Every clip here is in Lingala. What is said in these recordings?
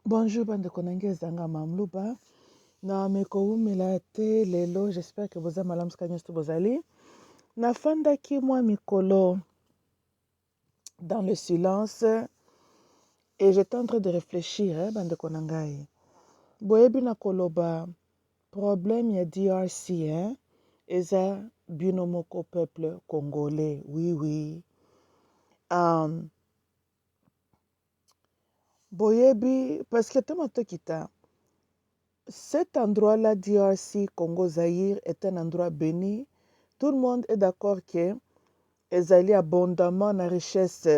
Bonjour, bande konange zanga mamluba. Na mekowumela te lelo, j'espère que vous avez malam skanyos bozali. Na fanda ki mwa mikolo dans le silence et j'étais en train de réfléchir, bande konangai. Boyebi na koloba problème ya DRC, eza binomoko peuple congolais, oui. Boyebi, parce que tomato kita. Cet endroit-là, DRC, Congo-Zaïre, est un endroit béni. Tout le monde est d'accord que ezali abondamment na richesse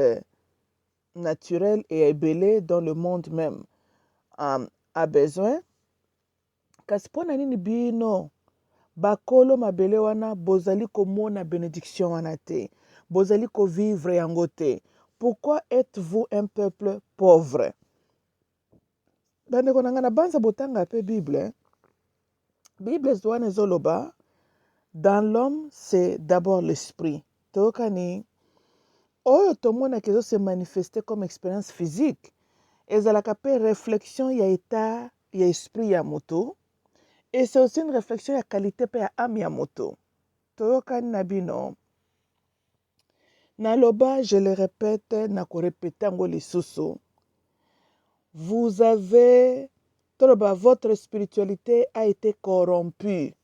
naturelle et ebele dont le monde même a besoin. Kasi mpona nini bino bakolo mabele wana bozali komona bénédiction wana te, bozali kovivre yango te? Pourquoi êtes-vous un peuple pauvre? Bandeko na nga na banza botanga pe Bible. Bible wana ezoloba dans l'homme, c'est d'abord l'esprit. Tokani, oyo tomona kezo se manifester comme expérience physique. Ezalaka pe réflexion ya état ya esprit ya moto. Et c'est aussi une réflexion ya qualité pe ya âme ya moto. Tokani na bino. Naloba, je le répète, nako répéter ngo lisusu. Vous avez, toloba, votre spiritualité a été corrompue.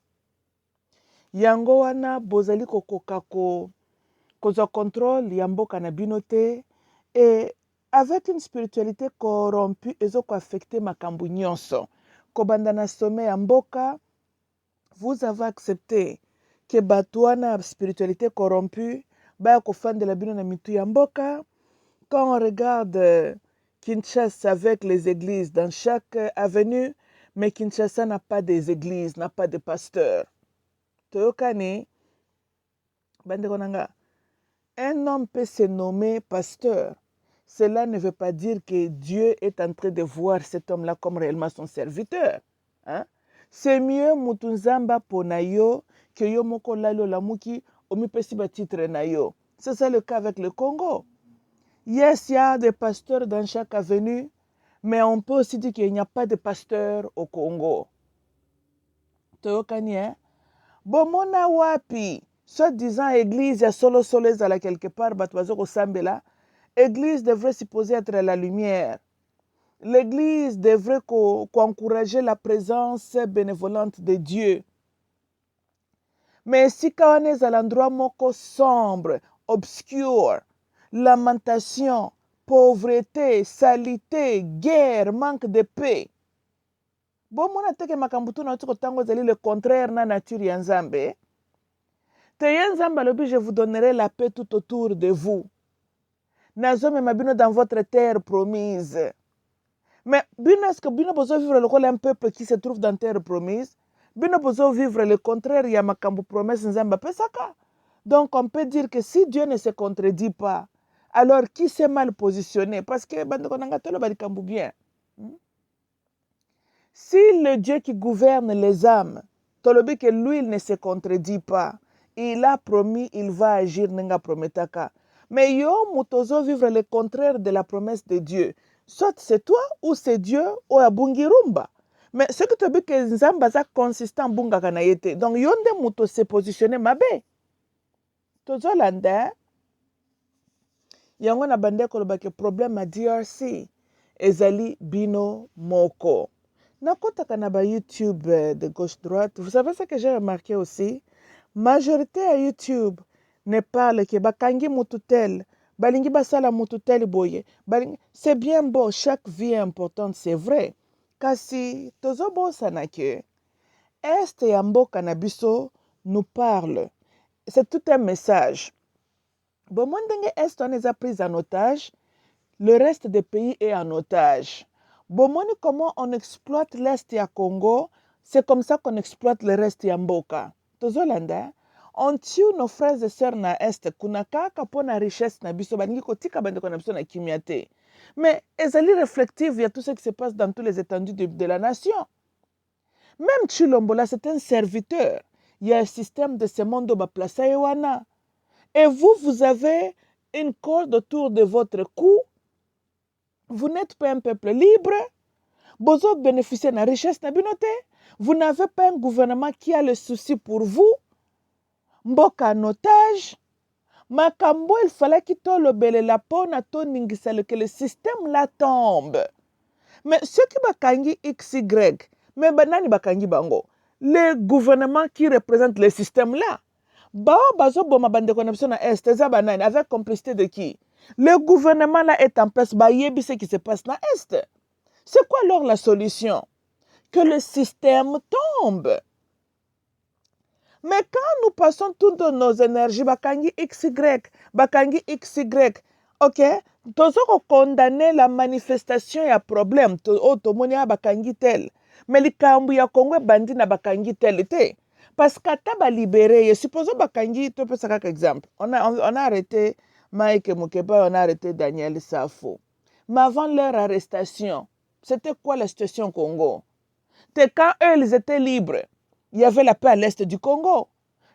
Yango wana bozali kokoka kozwa contrôle ya mboka na bino te, et avec une spiritualité corrompue ezoko affecter makambo nyonso. Kobanda na sommet ya mboka, vous avez accepté que bato wana spiritualité corrompue baya kofandela bino na mitu ya mboka. Quand on regarde Kinshasa avec les églises dans chaque avenue, mais Kinshasa n'a pas des églises, n'a pas de pasteurs. Toyokani, bandeko nanga, un homme peut se nommer pasteur. Cela ne veut pas dire que Dieu est en train de voir cet homme-là comme réellement son serviteur. Hein? C'est mieux mutunzamba ponayo que yo moko lalo lamuki omipesi ba titre na yo. C'est ça le cas avec le Congo. Yes, il y a des pasteurs dans chaque avenue, mais on peut aussi dire qu'il n'y a pas de pasteurs au Congo. Toyokani, hein? Bomona wapi, soi-disant église ya solo ezala quelque part, batwazo ko sambela. Église devrait supposer être la lumière. L'église devrait encourager la présence bénévolente de Dieu. Mais si on est à l'endroit moko sombre, obscur, lamentation, pauvreté, saleté, guerre, manque de paix. Bon, mon ateke makambutu na tuko tango zali le contraire na nature ya Nzambe. Te Nzambe lobi, je vous donnerai la paix tout autour de vous. Nazome mabino dans votre terre promise. Mais bino est-ce que bino besoin vivre le rôle un peuple qui se trouve dans terre promise? Bino besoin vivre le contraire ya makambu promesse Nzamba pesaka. Donc on peut dire que si Dieu ne se contredit pas, alors qui s'est mal positionné? Parce que bandeko nanga tolo balikambu bien. Si le Dieu qui gouverne les âmes, tolobi que lui il ne se contredit pas, il a promis, il va agir nenga prometaka. Mais yo mutozo vivre le contraire de la promesse de Dieu. Soit c'est toi ou c'est Dieu ou abungi rumba. Mais ce que tu dis que Nzamba za consistant bunga kana yete. Donc yonde muto se positionner mabe. Tozo landa. Yango na bande koloba ke problème à DRC. Ezali bino moko. Nakotaka na ba YouTube de gauche-droite. Vous savez ce que j'ai remarqué aussi? Majorité à YouTube ne parle que bakangi mututel, balingi basala mututel boye. C'est bien beau, chaque vie est importante, c'est vrai. Kasi tozo bosana ke Est ya mboka na biso nous parle. C'est tout un message. Bon, mondenge Est on les a pris en otage, le reste des pays est en otage. Bon, comment on exploite l'Est ya Congo, c'est comme ça qu'on exploite le reste ya mboka. Tozolanda, on tue nos frères et sœurs na Est, kuna kaka po na richesse na biso, baningi kotika bandeko na biso na kimia te. Mais ezali réflective, il y a tout ce qui se passe dans tous les étendues de la nation. Même Chilombola, c'est un serviteur. Il y a un système de ce monde ba plaça ewana. Et vous avez une corde autour de votre cou. Vous n'êtes pas un peuple libre. Bozo bénéficier de la richesse na binote. Vous n'avez pas un gouvernement qui a le souci pour vous. Mboka en otage. Makambo, il fallait qu'il te le belle la peau na to ningisale que le système là tombe. Mais ceux qui bakangi XY, mais banani bakangi bango. Les gouvernements qui représentent le système là. Bao bazo boma bande connexion na est, banani avec complicité de qui? Le gouvernement là est en place, ba yebi ce qui se passe na est. C'est quoi alors la solution? Que le système tombe. Mais quand nous passons toutes nos énergies, bakangi XY, ok? Nous condamner la manifestation et problème. Automoni bakangi tel. Mais les kambu ya Congo bandi na bakangi tel te. Parce que t'as libéré. Supposons bakangi, tu peux ça exemple. On a arrêté Mike Mukeba, on a arrêté Daniel Safo. Mais avant leur arrestation, c'était quoi la situation au Congo? C'est quand eux, ils étaient libres. Il y avait la paix à l'est du Congo.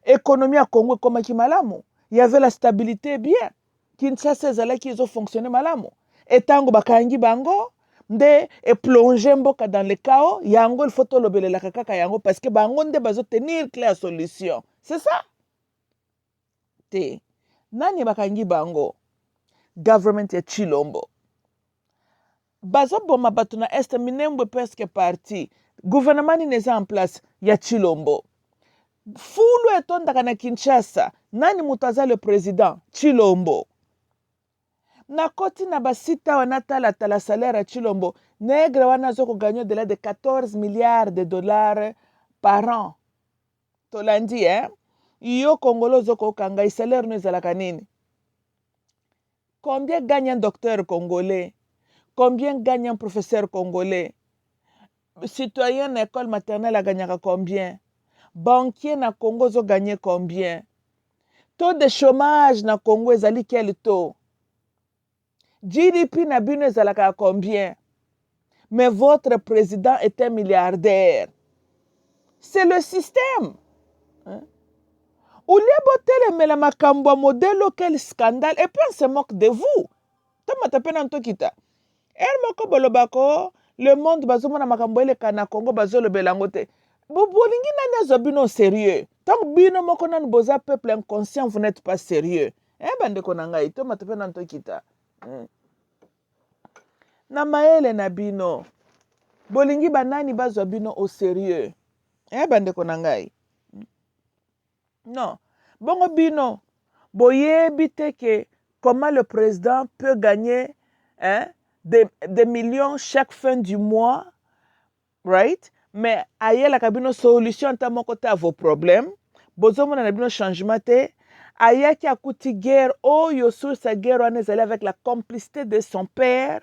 Économie à Congo comme Kimalamu. Il y avait la stabilité bien. Kinshasa ezalaki ils ont fonctionné malamu. Et tango bakangi bango nde et plonger mboka dans le chaos, yango il faut to lobele la kaka yango parce que bango nde bazo tenir clair solution. C'est ça? Te. Nani bakangi bango? Government ya Chilombo. Bazo boma batu na est minembwe presque parti. Gouvernement ni neza en place ya Chilombo. Fulu etondaka na Kinshasa. Nani mutaza le président? Chilombo. Na koti na basita wana tala salaire à Chilombo. Nègre wana zoko gagné de là de 14 milliards de dollars par an. Tolandi, hein? Yo Congolo zoko kanga salaire no ezalaka nini? Combien gagne un docteur congolais? Combien gagne un professeur congolais? Citoyen d'école maternelle a gagné combien? Banquier na Congo zo gagné combien? Taux de chômage na Congo ezali quel taux? GDP na bino ezalaka combien? Mais votre président est un milliardaire. C'est le système. Hein? Oulia botele mela makambo modèle quel scandale et puis on se moque de vous. Tama tapena ntokita. El moko bolobako le monde bazomona makambo ele kana Congo bazolo belangote. Bolingi nani azobino sérieux. Tant bino moko nani boza peuple inconscient vous n'êtes pas sérieux. Bande konanga tama tapena ntokita. Na maele na bino. Bolingi banani bazwa bino au sérieux. Bande konanga. Non. Bongo bino. Boyebi te que comment le président peut gagner des millions chaque fin du mois, right? Mais aye la kabino solution ta mon côté à vos problèmes. Bozomo na bino changement te. Aye ki akuti guerre oh yo sur sa guerre on est allé avec la complicité de son père.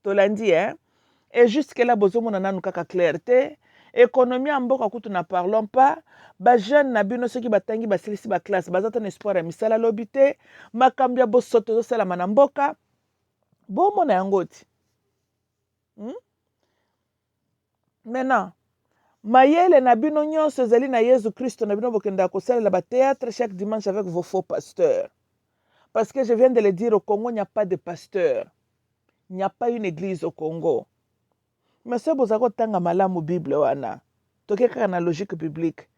Tolandi, hein? Et jusque là bozomo na nanu kaka clarté. Économie en mboka kutu na parlons pas. Ba jeune na bino ceux qui batangi ba silisi ba classe bazata espoir ya misala lobité makambia bo soto zo sala na mboka bo mona yangoti. Maintenant mayele na bino nyonso ezali na Yesu Christ na bino bokenda ko sala ba théâtre chaque dimanche avec vos faux pasteurs. Parce que je viens de le dire au Congo il n'y a pas de pasteur. Il n'y a pas une église au Congo. Mais c'est bozako tanga malamu Bible wana. Tokeka na logique biblique.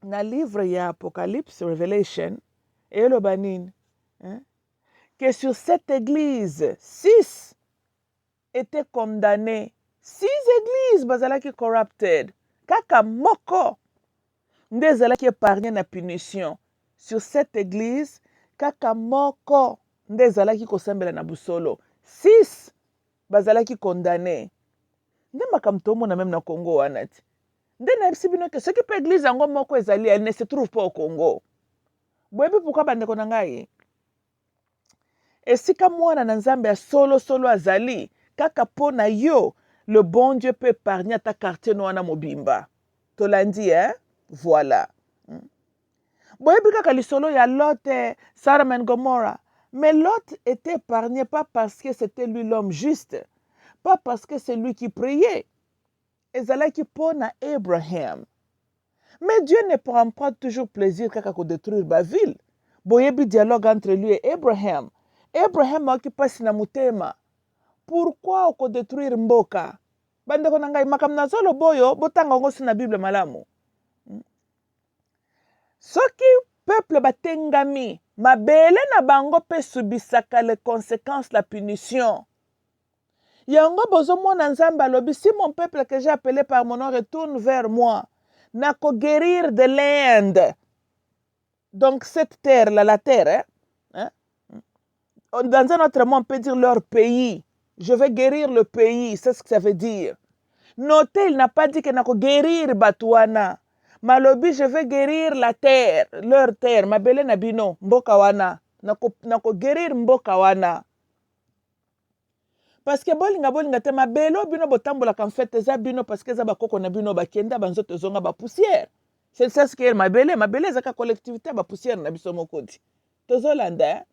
Na livre ya Apocalypse, Revelation, et le banin, que sur cette église, 6 étaient condamnés. 6 églises bazalaki corrupted. Kaka moko. Ndezalaki épargné na punition. Sur cette église, kaka moko. Ndezalaki kosambela na busolo. 6 bazalaki condamnés. Nde makamtomo na même na Congo wanati. Nde na bino que ce qui peut église yango moko ezali elle ne se trouve pas au Congo. Boyebi pourquoi bandeko na ngai? Esika mwana na Nzambe ya solo azali kaka po na yo le bon Dieu peut épargner ta quartier no wana mobimba. Tolandi, hein? Voilà. Boyebi kaka lisolo ya Lot, Sodome and Gomorrah. Mais Lot était épargné pas parce que c'était lui l'homme juste, pas parce que c'est lui qui priait. Ezalaki pona Abraham. Mais Dieu ne prend pas toujours plaisir kaka ko détruire ba ville. Boyebi dialogue entre lui et Abraham. Abraham a occupé na mutema pourquoi oko détruire mboka? Bandeko na ngai makambo nazolo boyo botanga ngo si na Bible malamu. Soki peuple batengami mabele na bango pe subisaka les conséquences la punition. Yango bozomona Nzambe alobi, si mon peuple que j'ai appelé par mon nom retourne vers moi, nako guérir de l'Inde. Donc cette terre là, la terre, dans un autre mot on peut dire leur pays. Je vais guérir le pays, c'est ce que ça veut dire. Notez, il n'a pas dit que nako guérir Batouana. Malobi, je vais guérir la terre, leur terre. Mabele na bino, mboka wana. Nako guérir mboka wana. Parce que bolinga te mabelo bino botambola kan fait eza bino parce que za bakoko na bino bakenda banzoto zonga ba poussière. C'est ça ce que mabele zaka collectivité ba poussière na biso mokodi. Tozolanda.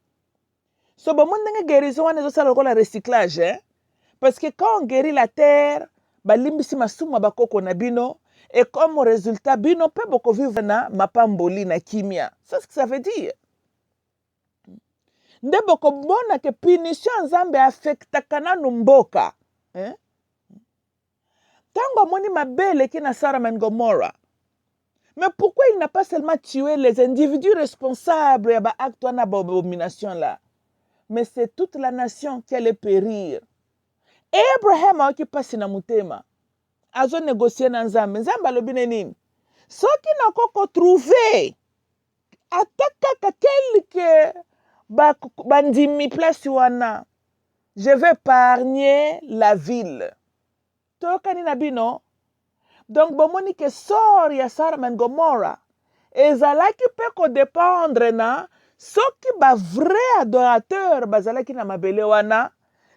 So ba mondenge guérison wana zo sala la recyclage parce que quand on guérit la terre, ba limbisi masuma bakoko na bino et comme résultat bino pe boko vivre na mapamboli na kimia. C'est ce que ça veut dire. Nde boko bona que punition Nzambe affectaka nanu mboka. Tango moni mabele ki na Sodome and Gomorrah. Mais pourquoi il n'a pas seulement tué les individus responsables ya ba acte wana ba abomination là? Mais c'est toute la nation qui allait périr. Abraham qui passe na mutema. Azo négocier na Nzambe. Nzambe alobi nini? Soki na koko trouver ataka quelque bandimi place wana, je vais épargner la ville. Tokani na bino. Donc bomoni ke sort ya Sodome and Gomorrah ezalaki pe ko dépendre na soki ba vrai adorateur bazalaki na mabele wana,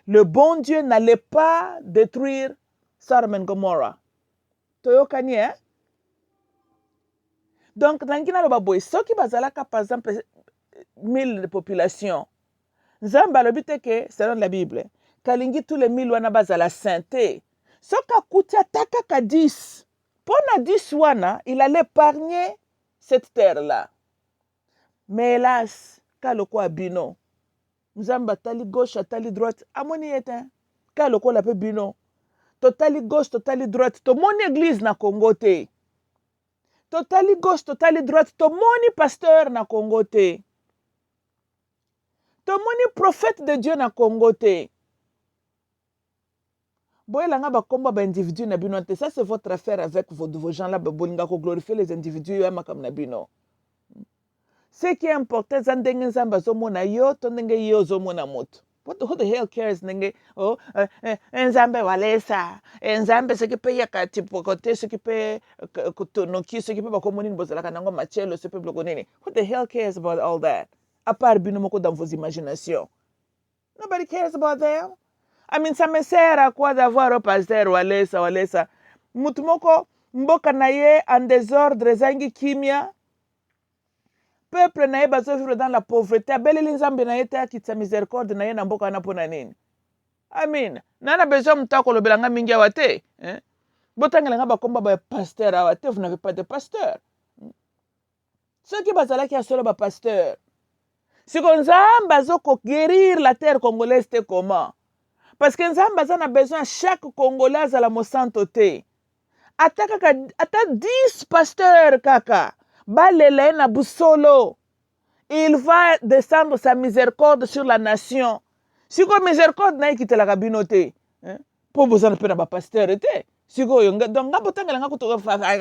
le bon Dieu n'allait pas détruire Sodome and Gomorrah. Toyokani Donc nangina lo baboy soki bazalaka par exemple 1000 de population. Nzambe alobi te ke selon la Bible, kalingi tous les 1000 wana bazala sainté. Soka kuti ataka ka 10. Pona 10 wana, il allait épargner cette terre-là. Mais hélas, kaloko abino. Nzambe tali gauche, tali droite, amoni ete. Kaloko la pe bino. Totali gauche, totali droite, to moni église na Congo te. Totali gauche, totali droite, to moni pasteur na Congo te. To moni prophète de Dieu na Congo te. Boyelanga ba komba ba individu na bino te. Ça c'est votre affaire avec vos gens là ba bolinga ko glorifier les individus ya makam na bino. Ce qui est important zandenge nzamba zo mona yo to ndenge yo zo mona moto. Who the hell cares nenge nzambe walesa. Nzambe ce qui peut yaka tipo côté ce qui peut kotonoki ce qui peut ba komoni bozala kanango machelo ce peuple konene. Who the hell cares about all that? À part bino moko dans vos imaginations. Nobody cares about them. I mean, ça me sert à quoi d'avoir un pasteur walesa. Mutumoko mboka na ye en désordre zangi kimia. Peuple na ye bazo vivre dans la pauvreté. Abeleli Nzambe na ye te akitsa miséricorde na ye na mboka na pona nini. I mean, nana besoin mutako lobelanga mingi awate. Botangelanga bakomba ba pasteur awate, vous n'avez pas de pasteur. Ceux qui bazalaki ya solo ba pasteur. Si Nzambe azoko guérir la terre congolaise te comment? Parce que Nzambe a besoin chaque Congolais à la mosanto te. Ata 10 pasteurs kaka. Balele na busolo. Il va descendre sa miséricorde sur la nation. Si ko miséricorde na ikite la kabinote. Pour besoin de ba pasteur te. Si ko yonga donc ngabotanga nga kuto fa na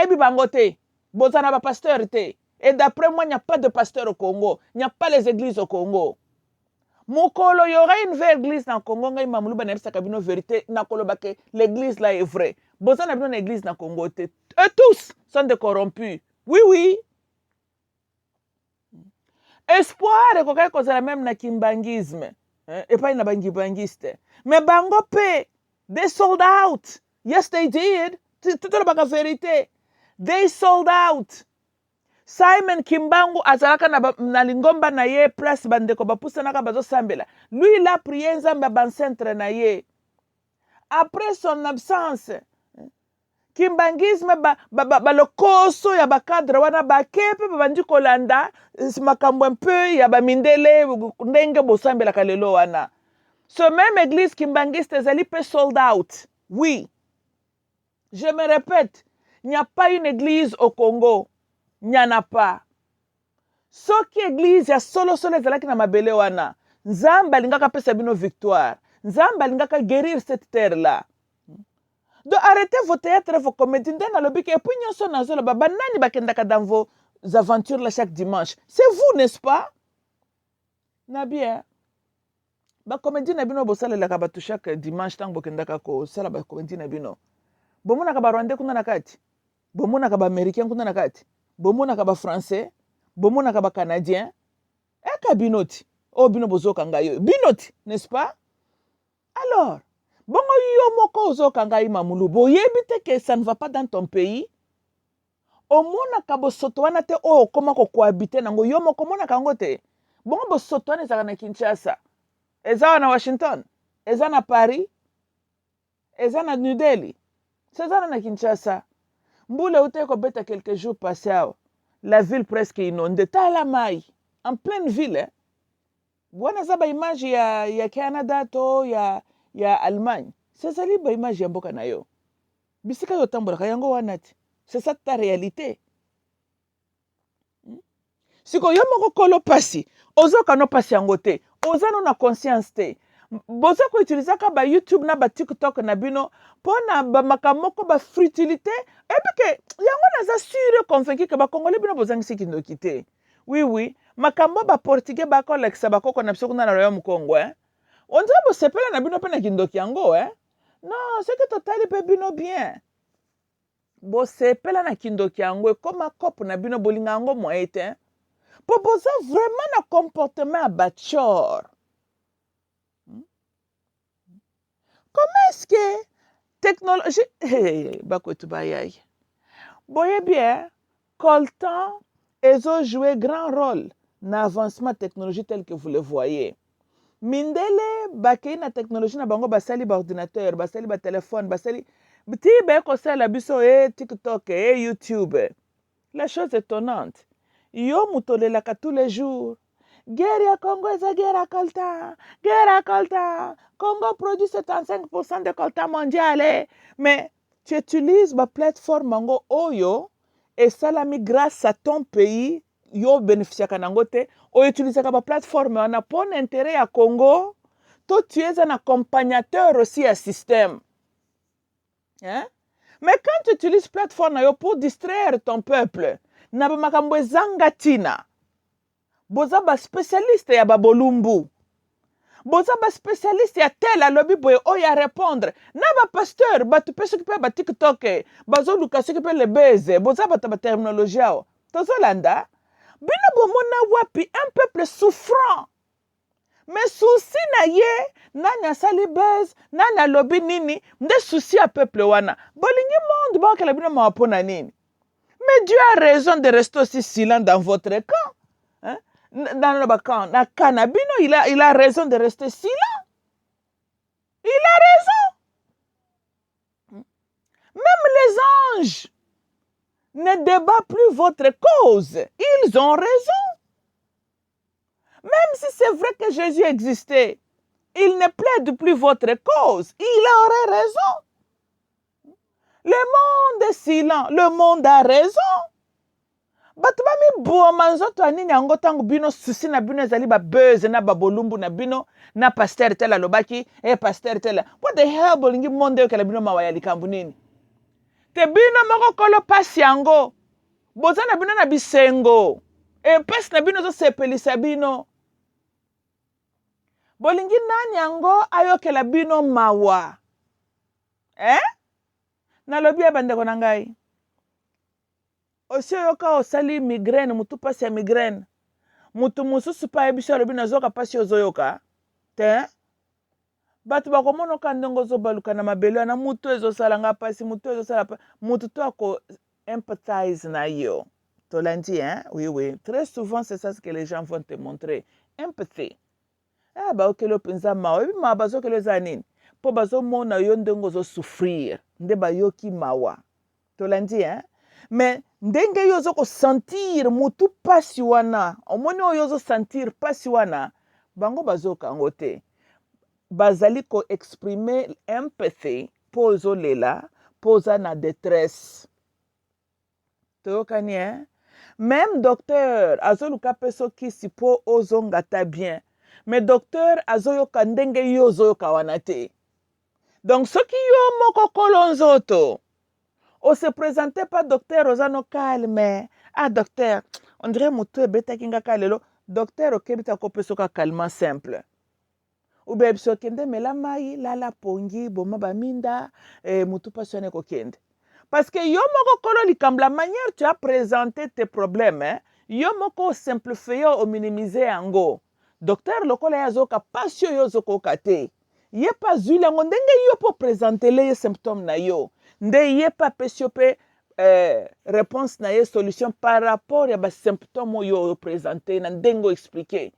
ebi bangote. Bozana ba pasteur te. Et d'après moi, il n'y a pas de pasteur au Congo. Il n'y a pas les églises au Congo. Mokolo, il y aura une vraie église dans le Congo. Il y a une vérité. L'église là est vraie. Il y a une église dans le Congo. Eux tous sont des corrompus. Oui. Espoir est quelque chose même dans le kimbangisme. Et pas dans le kimbangiste. Mais bango pe, they sold out. Yes, they did. C'est la vérité. They sold out. Simon Kimbangu azalaka na lingomba na ye place bandeko bapusa naka bazo sambela. Lui il a prié Nzambe ban centre na ye. Après son absence, kimbangisme ba lokoso ya ba cadre wana ba kepe ba bandi kolanda makambo un peu ya ba mindele ndenge bo sambela kalelo wana. Ce même église kimbangiste ezali pe sold out. Oui. Je me répète, il n'y a pas une église au Congo. Il n'y en a pas. Soki église ya solo ezalaki na mabele wana. Nzambe alingaka pesa bino victoire. Nzambe alingaka guérir cette terre là. Donc arrêtez vos théâtres, vos comédies. Et puis nyonso nazo ba banani bakendaka dans vos aventures là chaque dimanche. C'est vous, n'est-ce pas? Na bien. Ba comédie na bino bosalelaka bato chaque dimanche tango bokendaka ko sala ba comédie na bino. Bomonaka ba Rwandais kuna na kati. Bomonaka ba Américain kuna na kati. Bomonaka ba Français. Bomonaka ba Canadien. Eka binoti. Oh bino bozoka ngayo. Binoti, n'est-ce pas? Alors, bongo yo moko ozoka ngayi mamulu. Boyebi te que ça ne va pas dans ton pays. Omonaka bosoto wana te o koma ko cohabiter nango yo moko monaka ngo te. Bongo bosoto wana ezaka na Kinshasa. Eza na Washington. Eza na Paris. Eza na New Delhi. Eza na Kinshasa. Mbule ute ko beta quelques jours passés. La ville presque inondée. Talamai. En pleine ville. Hein? Bwana zaba image ya Canada to ya Allemagne. C'est ça li ba image ya mboka na yo. Bisika yo tambola yango wanati. C'est ça ta réalité. Siko yo moko kolo pasi. Ozoka no pasi yango te. Ozano na conscience te. Boza ko utiliser ka ba YouTube na ba TikTok na bino pona ba makamoko ba frutilité et que yango naza sûr convaincu que ba congolais bino bozangisi kindoki te. Oui oui, makambo ba portugais ba ko lexa ba ko na biso kuna na royaume Congo hein. On dirait bo sepela na bino pe na kindoki yango hein. Non, c'est que totali pe bino bien. Bo sepela na kindoki yango comme cop na bino bolinga yango mo ete. Po boza vraiment na comportement bachor. Comment est-ce que technologie Boye bien, Coltan ont joué grand rôle dans l'avancement technologique tel que vous le voyez. Mindele bakei na technologie na bango basali ba ordinateur, basali ba téléphone, basali ti be ko sala biso TikTok et YouTube. La chose étonnante, yo mutolelaka tous les jours. Guerre ya Congo eza guerre à coltan. Guerre à coltan. Congo produit 75% de coltan mondial. Mais tu utilises ma plateforme mango oyo et salami grâce à ton pays yo bénéficie kanangote o utilise ma plateforme on a pour intérêt à Congo. Toi tu es un accompagnateur aussi à système. Hein? Mais quand tu utilises plateforme yo pour distraire ton peuple, na ba makambo zangatina. Boza ba spécialiste ya babolumbu. Boza ba spécialiste ya tel alobi boye oya répondre. Na ba pasteur ba tu peux s'occuper ba TikTok, bazo luka s'occuper le beze. Boza ba ta terminologie ao. Tozolanda. Bino bomona wapi un peuple souffrant. Mais souci na ye, nanya sali beze, nanya lobi nini, nde souci a peuple wana. Bolingi monde ba kala bino mapona nini. Mais Dieu a raison de rester aussi silent dans votre camp. Hein? Dans le camp, na Canabino, il a raison de rester silent. Il a raison. Même les anges ne débattent plus votre cause. Ils ont raison. Même si c'est vrai que Jésus existait, il ne plaide plus votre cause. Il aurait raison. Le monde est silent. Le monde a raison. Bato bami boma nzoto anini yango tango bino susi na bino ezali ba buzz na babolumbu na bino na pasteur tel alobaki pasteur tel. What the hell bolingi monde yo kala bino mawaya likambu nini? Te bino moko kolo pasi yango. Boza na bino na bisengo. Pasi na bino zo sepelisa bino. Bolingi nani yango ayokela bino mawa. Na lobi ya bandeko na ngai. Aussi yoka osali migraine mutu pasi ya migraine. Mutu mususu pa ebisha lobi nazoka pasi ozoyoka. Te? Batu bakomona ka ndongo zobaluka na mabelo na mutu ezosala nga pasi mutu ezosala pa mutu to ako empathize na yo. Tolandi hein? Oui oui. Très souvent c'est ça ce que les gens vont te montrer. Empathy. Ba okelo penza ma ebi ma bazo kelo zanini. Po bazo mona yo ndongo zo souffrir. Nde ba yoki mawa. Tolandi hein? Mais ndenge yo zo ko sentir mutu pasi wana. Omoni yo zo sentir pasi wana. Bango bazo kango te. bazali ko exprimer empathy pozo lela poza na détresse toyokani même docteur azoluka mpe soki sipo ozonga ta bien mais docteur azoyoka ndenge yo ozoyoka wana te donc soki yo moko kolo nzoto on se présentait pas docteur ozano calme ah docteur on dirait moto ebetaki ngaka lelo docteur okebita ko peso ka calmant simple ou bien biso kende mela mai lala pongi boma baminda mutu passionné ko kende parce que yo moko kolo likambo la manière tu as présenté tes problèmes yo moko simplifier o minimiser yango docteur lokola yazoka passion yo zokoka te ye pa zwi yango ndenge yo po présenter les symptômes na yo nde ye pa pesio pe réponse na ye solution par rapport ya ba symptômes yo présenter na ndenge expliquer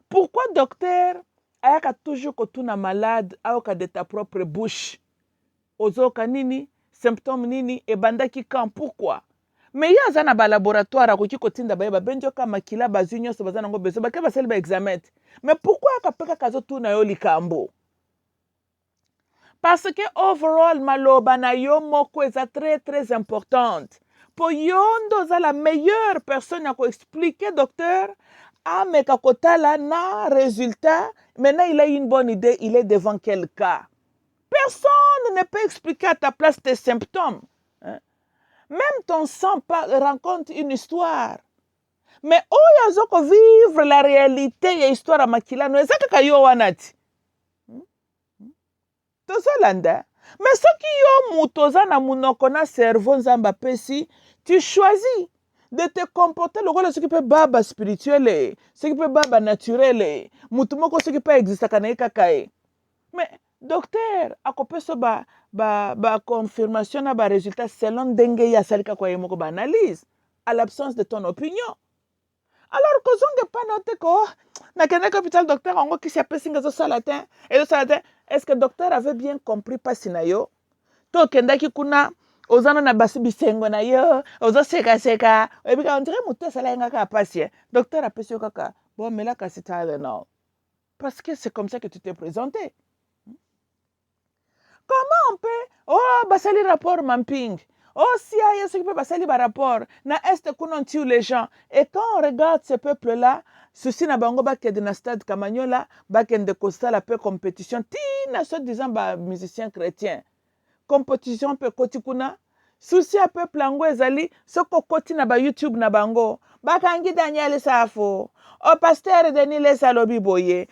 pourquoi docteur ayaka toujours kotuna malade ayoka de ta propre bouche ozoka nini symptôme nini ebandaki quand pourquoi mais ye aza na balaboratoire akoki kotinda baye babengi oka makila bazwi nyonso baza nango besoin bake basali baexamen te mais pourquoi aka mpe kaka azotuna yo likambo parce que overall maloba na yo moko eza très très importante po yo ndo oza la meilleure personne ya koexpliquer docteur ameka kotala na résultat maintenant il a une bonne idée il est devant quel cas personne ne peut expliquer à ta place tes symptômes même ton sang rencontre une histoire mais oyo azoko vivre la réalité ya histoire ya makila no eza kaka yo wana ti tozolanda mais soki yo moto oza na munoko na cerveau nzambe apesi tu choisis de te comporter lokola soki mpe baba spirituele soki mpe baba naturele mutu moko soki mpe existaka na ye kaka ye mais docteur akopesa ba confirmation na ba résultat selon ndenge ye asali kaka ye moko ba analyse à l'absence de ton opinion alors kozonge pana te ko nakendaki hôpital docteur yango kisi apesi nga ezosala te est-ce que docteur avait bien compris pasi na yo to okendaki kuna ozana na basi bisengo na yo ozosekaseka oyebika ondire moto asala nga kaka pasi docteur apesi yo kaka bon mela kasi Tylenol parce que c'est comme ça que tu t'es présenté. Comment on peut oh basali rapport mapping oh si aye ce qui peut basali ba rapport na est qu'on tue les gens et quand on regarde ce peuple là ceci na bango ba kende na stade Kamanyola ba kende kosala peu compétition ti na so disant ba musicien chrétien compétition pe koti kuna souci a peuple yango ezali soko koti na ba YouTube na bango bakangi Daniel Safo o pasteur Denis Lesalobi boye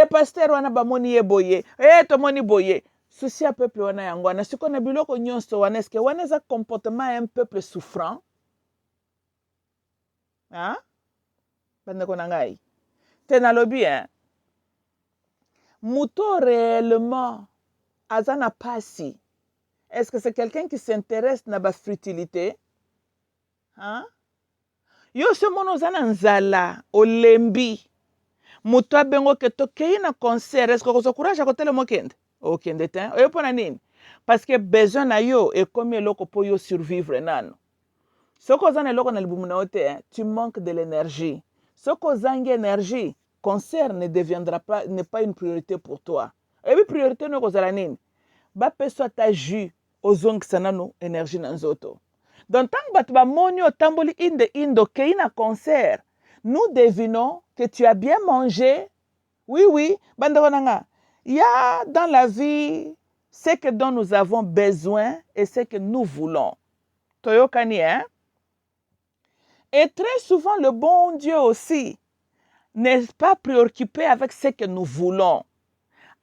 pasteur wana bamoni ye boye tomoni boye souci a peuple wana yango wana siko na biloko nyonso wana eske wana eza comportement un peuple souffrant hein bandeko na ngai te nalobi muto réellement azana pasi. Est-ce que c'est quelqu'un qui s'intéresse à la fertilité? Hein? Yo se mono zana nzala olembi. Muto bengo ke tokei na concert. Est-ce que vous courage à côté le mokende? Okende ten. Oyo pona nini? Parce que besoin na yo et comme eloko po yo survivre nano. Soko zana eloko na libumu na ote, tu manques de l'énergie. Soko zangi énergie, concert ne deviendra pas, n'est pas une priorité pour toi. Et puis priorité no kozala nini? Ba peso ta jus ozongisa nano énergie na nzoto. Donc tant que tu moni otamboli indo keina concert, nous devinons que tu as bien mangé. Oui, bandakonanga. Il y a dans la vie ce que dont nous avons besoin et ce que nous voulons. Toyokani, hein? Et très souvent le bon Dieu aussi n'est pas préoccupé avec ce que nous voulons.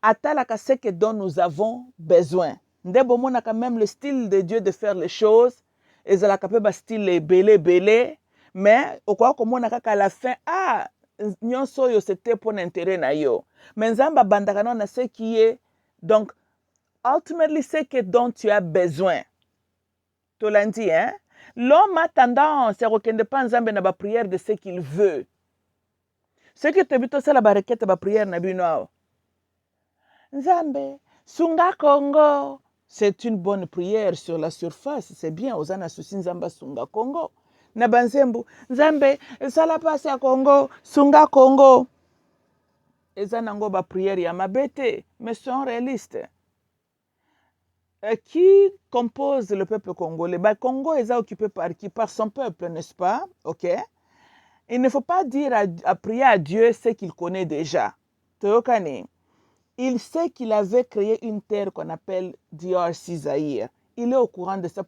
Atalaka ce que dont nous avons besoin. Ndebomona quand même le style de Dieu de faire les choses. Et ça la capable style belé. Mais au quoi comme on a qu'à la fin nyonso yo c'était pour intérêt na yo. Mais nzamba bandaka na ce qui est donc ultimately ce que dont tu as besoin. Tu l'as dit hein? L'homme a tendance à reconnaître pas nzamba na ba prière de ce qu'il veut. Ce que tu bito c'est la requête ba prière na bino. Nzambe sunga Congo. C'est une bonne prière sur la surface. C'est bien. Ozana susi nzamba sunga Congo. Nabanzembu. Nzambe, sala passe à Congo. Sunga Congo. eza nango ba prière ya mabete, mais sont réalistes. Qui compose le peuple congolais? Congo est occupé par qui? Par son peuple, n'est-ce pas? Ok. Il ne faut pas dire à prier à Dieu ce qu'il connaît déjà. Tokane. Il sait qu'il avait créé une terre qu'on appelle DRC Zaïre. Il est au courant de ça.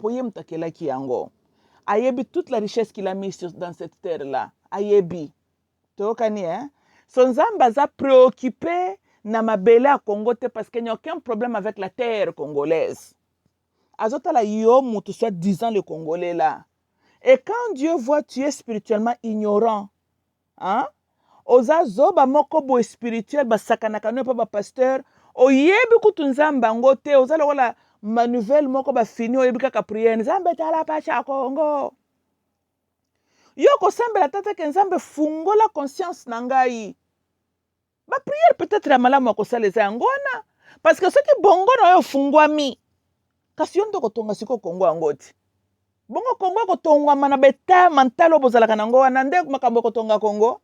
Ayebi, toute la richesse qu'il a mise dans cette terre-là. Ayebi. Tokane, hein? Son Zambaza préoccupé na mabele à Congo parce qu'il n'y a aucun problème avec la terre congolaise. Azotala yo mutu soit disant le Congolais là. Et quand Dieu voit tu es spirituellement ignorant, hein? Oza zoba moko bo spirituel ba sakanaka no pa ba pasteur, oyebi kutu nzamba ngote, oza lokola manuvel moko ba fini oyebi kaka prière, nzambe tala pacha Congo. Yo ko sambela tata ke nzambe fungola conscience na ngai. Ba prière peut-être la malamu ko saleza ngona, parce que ce qui bongo na yo fungwami. Kasi yo ndoko tonga siko Congo angoti. Bongo Congo ko tonga mana beta mantalo bozalaka nango wana nde makambo ko tonga Congo.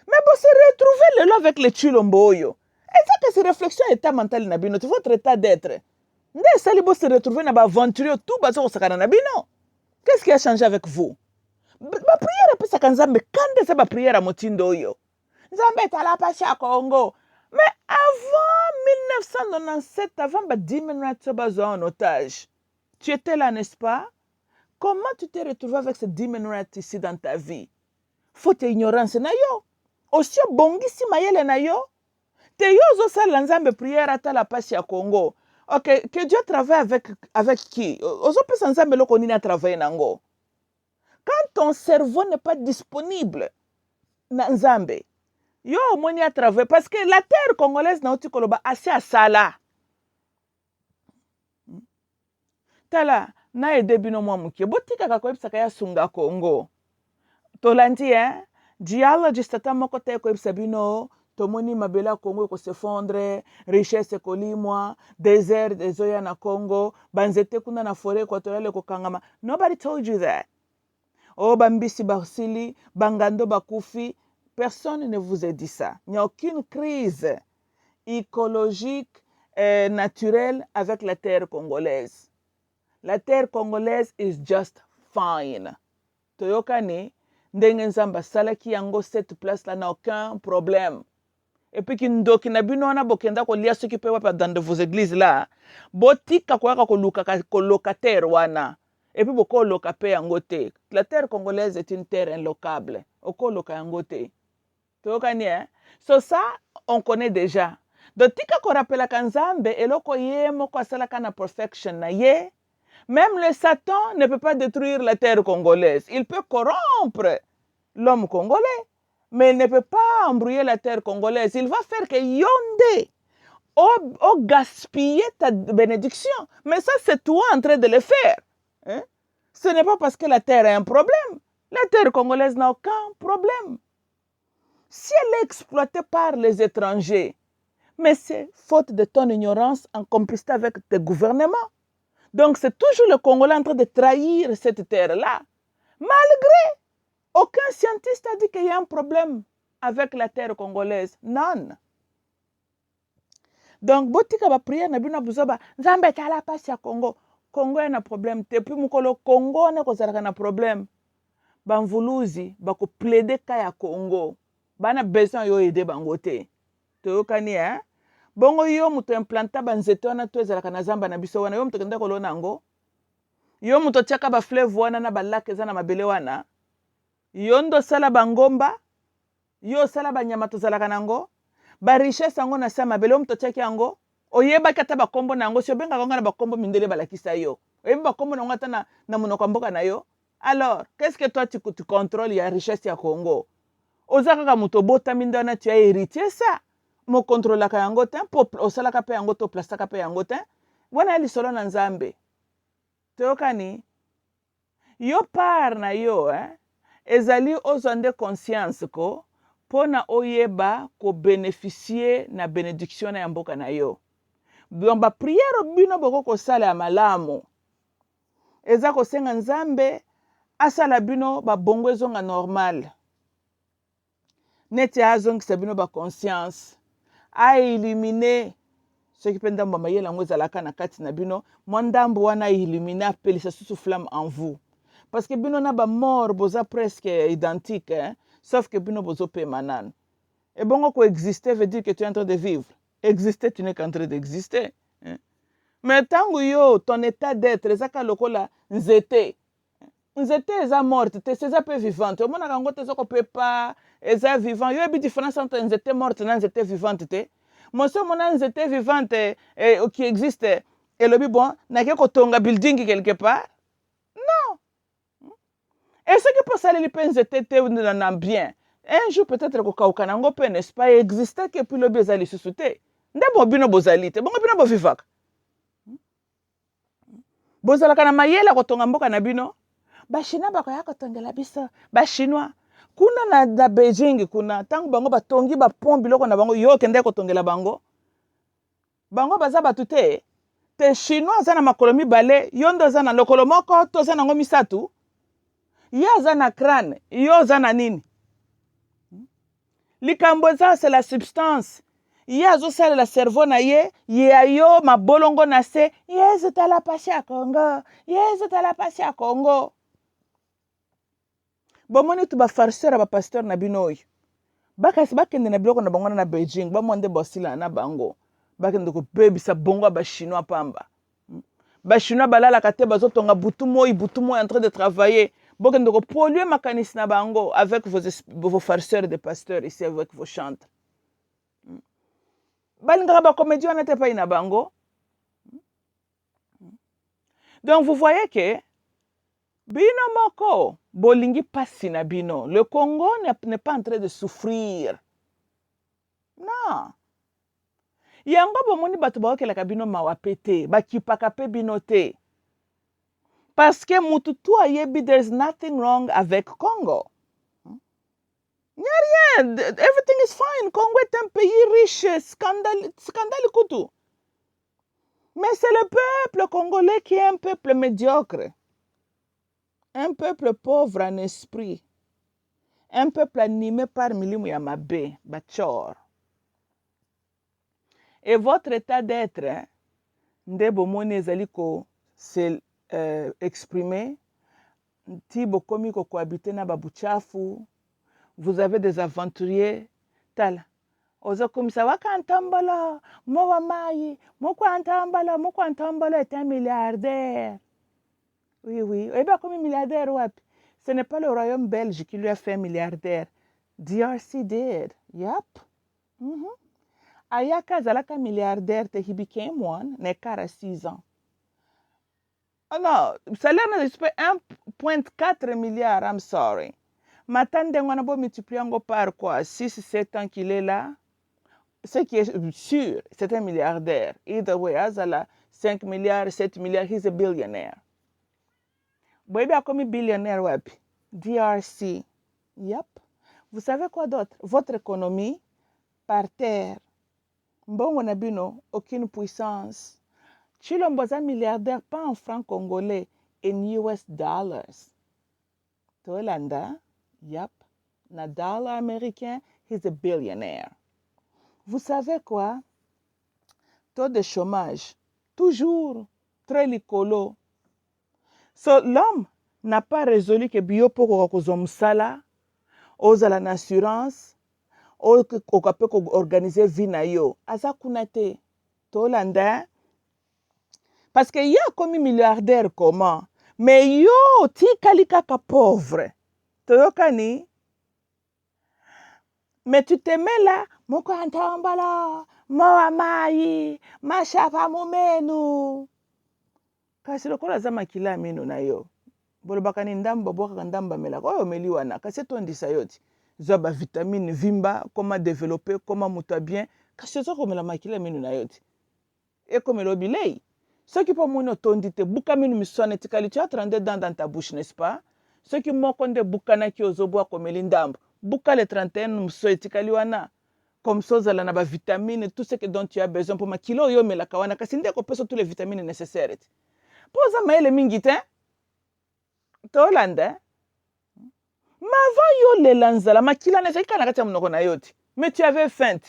Mais pour se retrouver là avec les Chilomboyo. Et ça que ces réflexions état mental na bino, votre état d'être. Nde sali bo se retrouver na ba aventure tout bazo sakana na bino. Qu'est-ce qui a changé avec vous? Ba prière pe sakanzambe kande sa ba prière a motindo yo. Nzambe tala pacha Congo. Mais avant 1997, avant ba 10 minutes en otage, tu étais là, n'est-ce pas? Comment tu t'es retrouvé avec ces 10 minutes ici dans ta vie? Faute ignorance na yo. Aussi bongisi mayele na yo. Te yo zo sala nzambe prière ata la passe à Congo. Ok, que Dieu travaille avec qui? Ozo pesa nzambe loko nini a travailler nango. Quand ton cerveau n'est pas disponible na nzambe, yo moni a travailler parce que la terre congolaise na oti koloba assez à sala. Tala na ede bino mwa mukie botika ka koyebisaka ya sunga Congo. Tolandi hein? Geologist ata moko te koyebisa bino tomoni mabele ya Congo ko s'effondre, richesse kolimwa, désert ezoya na Congo, banzete kuna na forêt équatoriale ko kangama. Nobody told you that. Oh bambisi basili, bangando bakufi, personne ne vous a dit ça. Il n'y a aucune crise écologique naturelle avec la terre congolaise. La terre congolaise is just fine. Toyokani, ndenge nzamba salaki yango cette place là n'a aucun problème. Et puis kindoki na bino wana bokenda ko lia soki pe wapa dans de vos églises là. Botika ko yaka ko luka ko locataire wana. Et puis boko loka pe yango te. La terre congolaise est une terre inlocable. Oko loka yango te. Toyokani hein? So ça on connaît déjà. Donc tika ko rappela kanzambe eloko ye moko asalaka na perfection na ye. Même le Satan ne peut pas détruire la terre congolaise. Il peut corrompre l'homme congolais, mais il ne peut pas embrouiller la terre congolaise. Il va faire que yonde, au gaspiller ta bénédiction. Mais ça, c'est toi en train de le faire. Hein? Ce n'est pas parce que la terre a un problème. La terre congolaise n'a aucun problème. Si elle est exploitée par les étrangers, mais c'est faute de ton ignorance en complicité avec tes gouvernements. Donc, c'est toujours le Congolais en train de trahir cette terre-là. Malgré, aucun scientiste a dit qu'il y a un problème avec la terre congolaise. Non. Donc, botika ba prière na bino buzoba, nzambe tala pasi ya Congo. Congo a un problème. Depuis mukolo Congo ne kozalaka na problème. Banvuluzi bako plaider kaya Congo. Bana besoin yo aider bangote. Toyokani hein? Bongo yo muto implanta banzete wana to ezalaka na zamba na biso wana yo muto kenda kolona nango. Yo muto tiaka ba fleuve wana na ba lac eza na mabele wana. Yo ndo sala bangomba. Yo sala banyama to zalaka nango. Ba richesse yango na sa mabele muto tiaki yango. Oyeba kata ba kombo nango si obenga konga na ba kombo mindele balakisa yo. Oyeba ba kombo nango ata na monoko mboka na yo. Alors, qu'est-ce que toi tu contrôles ya richesse ya Congo? Ozaka ka muto bota mindana tu as hérité ça. Mo contrôle ka yango te osala ka pe yango to place ka pe yango te wana ali solo na nzambe toyokani yo par na yo ezali ozande conscience ko pona oyeba ko bénéficier na bénédiction na mboka na yo donc ba prière bino boko ko sala ya malamu eza ko senga nzambe asala bino ba bongo ezonga normal neti azongisa bino conscience aillumine soki mpe ndambo ya mayele yango ezalaka na kati na bino mwa ndambo wana aillumine apelisa susu flamme en vous parce que bino na bamort boza presque identique sauf que bino bozopema nanu ebongo coexister veut dire que tu es en train de vivre. Exister, tu n'es qu'en train d'exister. Mais tant que ton état d'être, ezaka lokola nzete. Nzete eza morte, te eza pe vivante. Omona kango te soko pepa, eza vivant. Yo ebi différence entre nzete morte na nzete vivante te. Monso mona nzete vivante qui existe et lobi bon, na ke kotonga building quelque part. Non. Et ce qui peut salir pe nzete te na bien. Un jour peut-être kokauka nango pe n'est-ce pas exister que puis lobi ezali susu te. Ndebo bino bozali te. Bongo bino bo vivaka. Bozalaka na mayela kotonga mboka na bino. Bashina bakoya kotongela biso. Bashinois. Kuna na Beijing kuna tangu bango batongi ba pont biloko na bango yo kende kotongela bango. Bango baza batu te. Te chinois za na makolo mibale, yo ndo za na lokolo moko, to za nango misatu. Yo za na crâne, yo za na nini? Likambo za c'est la substance. Ye azosala la cerveau na ye ayo mabolongo na se yezu tala pasi ya Congo yezu tala pasi ya Congo bomoni tu bafarceur bapasteur na bino oyo bakasi bakende na biloko na bango na Beijing bamonde bosila na bango bakende kobebisa bongo ya bachinois pamba bachinois balalaka te bazotonga butu moi en train de travailler bokende kopolue makanisi na bango avec vos farceurs de pasteurs ici avec vos chantres. Balingaka ba comédie wana te pa ina bango. Donc vous voyez que bino moko bolingi pasi na bino. Le Congo n'est pas en train de souffrir. Non. Yango bomoni bato baokelaka bino mawa pete, bakipaka pe bino te. Parce que mutu tu ayebi there's nothing wrong avec Congo. Rien, everything is fine. Congo est un pays riche, scandale kutu. Mais c'est le peuple congolais qui est un peuple médiocre. Un peuple pauvre en esprit. Un peuple animé par milimu ya mabe, bachor. Et votre état d'être, ndebo moni ezali ko se exprimer, tibo komi ko cohabiter na babuchafu. Vous avez des aventuriers, tal. Ozo komisa wakantambala, mowa mai, mokwantambala est un milliardaire. Oui. Et bien comme milliardaire, ce n'est pas le royaume belge qui lui a fait un milliardaire. DRC did. Yep. Ayaka zalaka milliardaire, he became one, nekara 6 ans. Oh non, salaire n'a 1,4 milliard, I'm sorry. Matande ngwana bo multiplier ngo par quoi 6-7 ans qu'il est là. Ce qui est sûr, c'est un milliardaire. Either way, azala 5 milliards, 7 milliards, he's a billionaire. Boyebi akomi billionaire wapi? DRC. Yep. Vous savez quoi d'autre? Votre économie par terre. Mbongo na bino, aucune puissance. Chilombo za milliardaire pas en francs congolais, in US dollars. Tolanda. Yep, na dollar américain, he's a billionaire. Vous savez quoi? Taux de chômage, toujours très likolo. So, l'homme n'a pas résolu que bio pour kozomsala, ozala na assurance, okape ko organiser vie na yo. Aza kunate, tolanda. Parce que y a comme milliardaire comment? Mais yo, ti kalika ka pauvre. Toyokani, mais tu te mets là, moko antambala, moa mai, mashapa mumenu. Kasi lokola za makila minu na yo. Bolobaka ni ndamba boka ndamba melaka oyo meli wana. Kasi tondisa yoti. Zwa ba vitamine vimba, comment développer, comment muta bien. Kasi zo komela makila minu na yoti. E komelo bilei. Ce qui peut mono tondite buka minu misone tikali tu as 32 dents dans ta bouche, n'est-ce pas? Ce qui mokonde bukana ki ozoboa komeli ndambo. Buka le 31 mso etikali wana. Comme ça zala na ba vitamine tout ce que dont tu as besoin pour ma kilo yo melaka wana kasi ndeko peso tous les vitamines nécessaires. Poza maele mingi te. Tolanda. Mava yo le lanzala makila na zaki na kati ya munoko na yoti. Mais tu avais faim.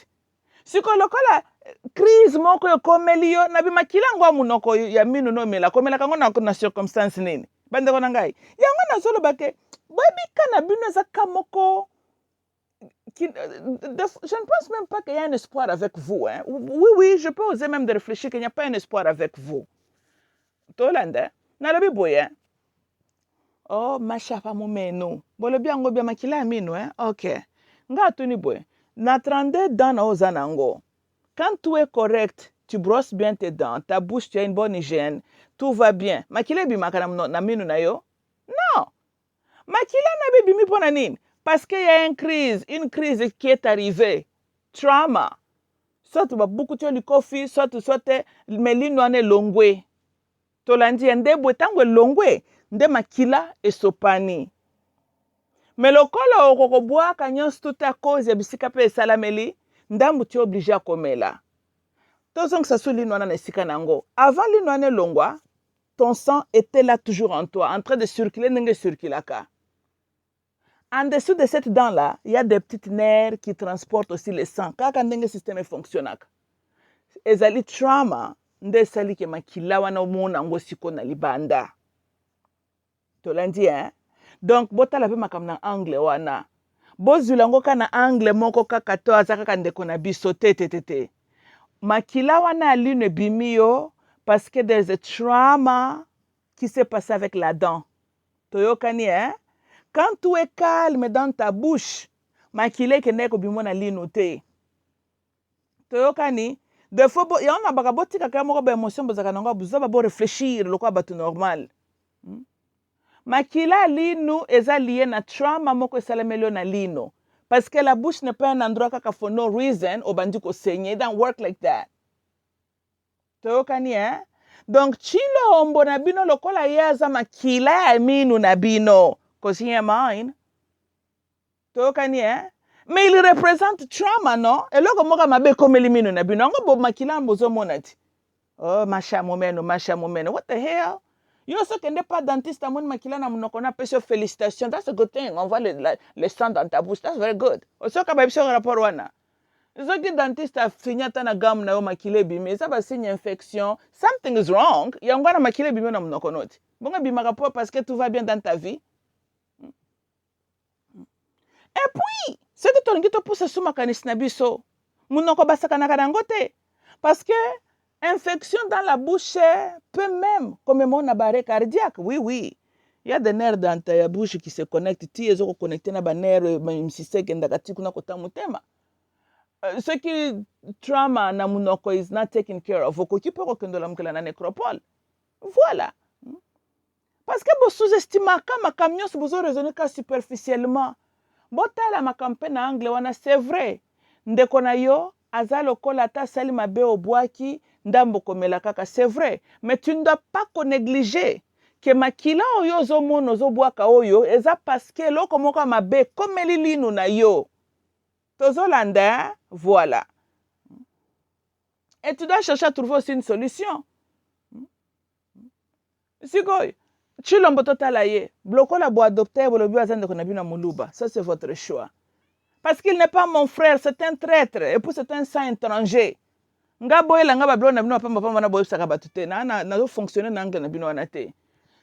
Sikolokola crise moko yo komeli yo na bimakila ngwa munoko ya minu no mela komela kango na circonstance nini. Bande kona ngai. Yango na zolo bake bebika na bino zaka moko je ne pense même pas qu'il y a un espoir avec vous. Hein. Oui, je peux oser même de réfléchir qu'il n'y a pas un espoir avec vous. Tolanda, nalobi boye. Oh, machapa mumeno. Bolo biango bia makila amino, hein? Ok. Nga tuni boye. Na 32 dents na ozanango. Quand tout est correct, tu brosses bien tes dents, ta bouche, tu as une bonne hygiène, tout va bien. Makila bi makana na minu na yo? Non. Makila na bi mi pona nini? Parce qu'il y a une crise qui est arrivée. Trauma. Soit tu vas beaucoup de coffee, soit melino ane longwe. Tolandi ende bwetangwe longwe. Nde makila esopani. Mais le kolo okokobwa kanyos tout à cause ya bisika pe salameli. Ndambu tu es obligé à komela. Tozong sa sou lino ane esika nango. Avant lino ane longwa, ton sang était là toujours en toi, en train de circuler, nenge circulaka. En dessous de cette dent-là, il y a des petites nerfs qui transportent aussi le sang. Quand le système fonctionne, ezali trauma, nde sali ke makila wana mona ngo siko na libanda. Tolandi, hein? Donc, bota la pe makam na angle wana. Bozula ngo ka na angle moko kaka to azaka ka ndeko na biso te. Makila wana aline bimio parce que there's a trauma qui s'est passé avec la dent. Toyokani, hein? Quand tu es calme dans ta bouche, makile ke neko bimona lino te. Toyokani, de fois il y a un bagaboti kaka moko ba émotion bozaka nango buzo ba bo réfléchir loko batu normal. Makila lino eza lié na trauma moko esalemelo na lino. Parce que la bouche n'est pas un endroit kaka for no reason obandi ko saigner, it don't work like that. Toyokani, hein? Donc chilo ombo na bino lokola yaza makila aminu na bino. Because he ain't mine. Tokani, hein? Mais il représente trauma, non? Et là, comment on m'a comme éliminer na bino? On va makila mbozo monati. Oh, macha momeno. What the hell? You also can pas dentiste amon makila na monoko na pese félicitations. That's a good thing. On voit le sang dans ta bouche. That's very good. Also ka ba biso rapport wana. Zo ki dentiste a fini ata na gam na yo makile bime, ça va signe infection. Something is wrong. Yangwana makile bime na monoko noti. Bonga bima rapport parce que tout va bien dans ta vie. Et puis, ce que tu as poussé sur ma canis nabiso, mounoko basakana kanangote. Parce que infection dans la bouche peut même, comme mon barré cardiaque. Oui. Il y a des nerfs dans ta bouche qui se connectent. Tu es connecté à des nerfs, même si c'est que tu as kota mutema. Ce qui trauma na mounoko is not taken care of. Oko qui peut reconnaître la nécropole. Voilà. Parce que vous sous-estimez quand ma camion se vous raisonner superficiellement. Botala makampe na angle wana c'est vrai. Ndeko na yo azalo kola ta sali mabe obwaki ndambo komela kaka c'est vrai. Mais tu ne dois pas négliger que makila oyo zo mono zo bwaka oyo eza parce que loko moko mabe komeli linu na yo. Tozolanda, voilà. Et tu dois chercher à trouver aussi une solution. Sikoy Chilombo totala ye, bloko la bo adopter bolobi azande ko nabina muluba. Ça c'est votre choix. Parce qu'il n'est pas mon frère, c'est un traître et puis c'est un sang étranger. Nga boyela nga bablo nabino pamba na boyo saka batute na zo fonctionner na angle nabino wana te.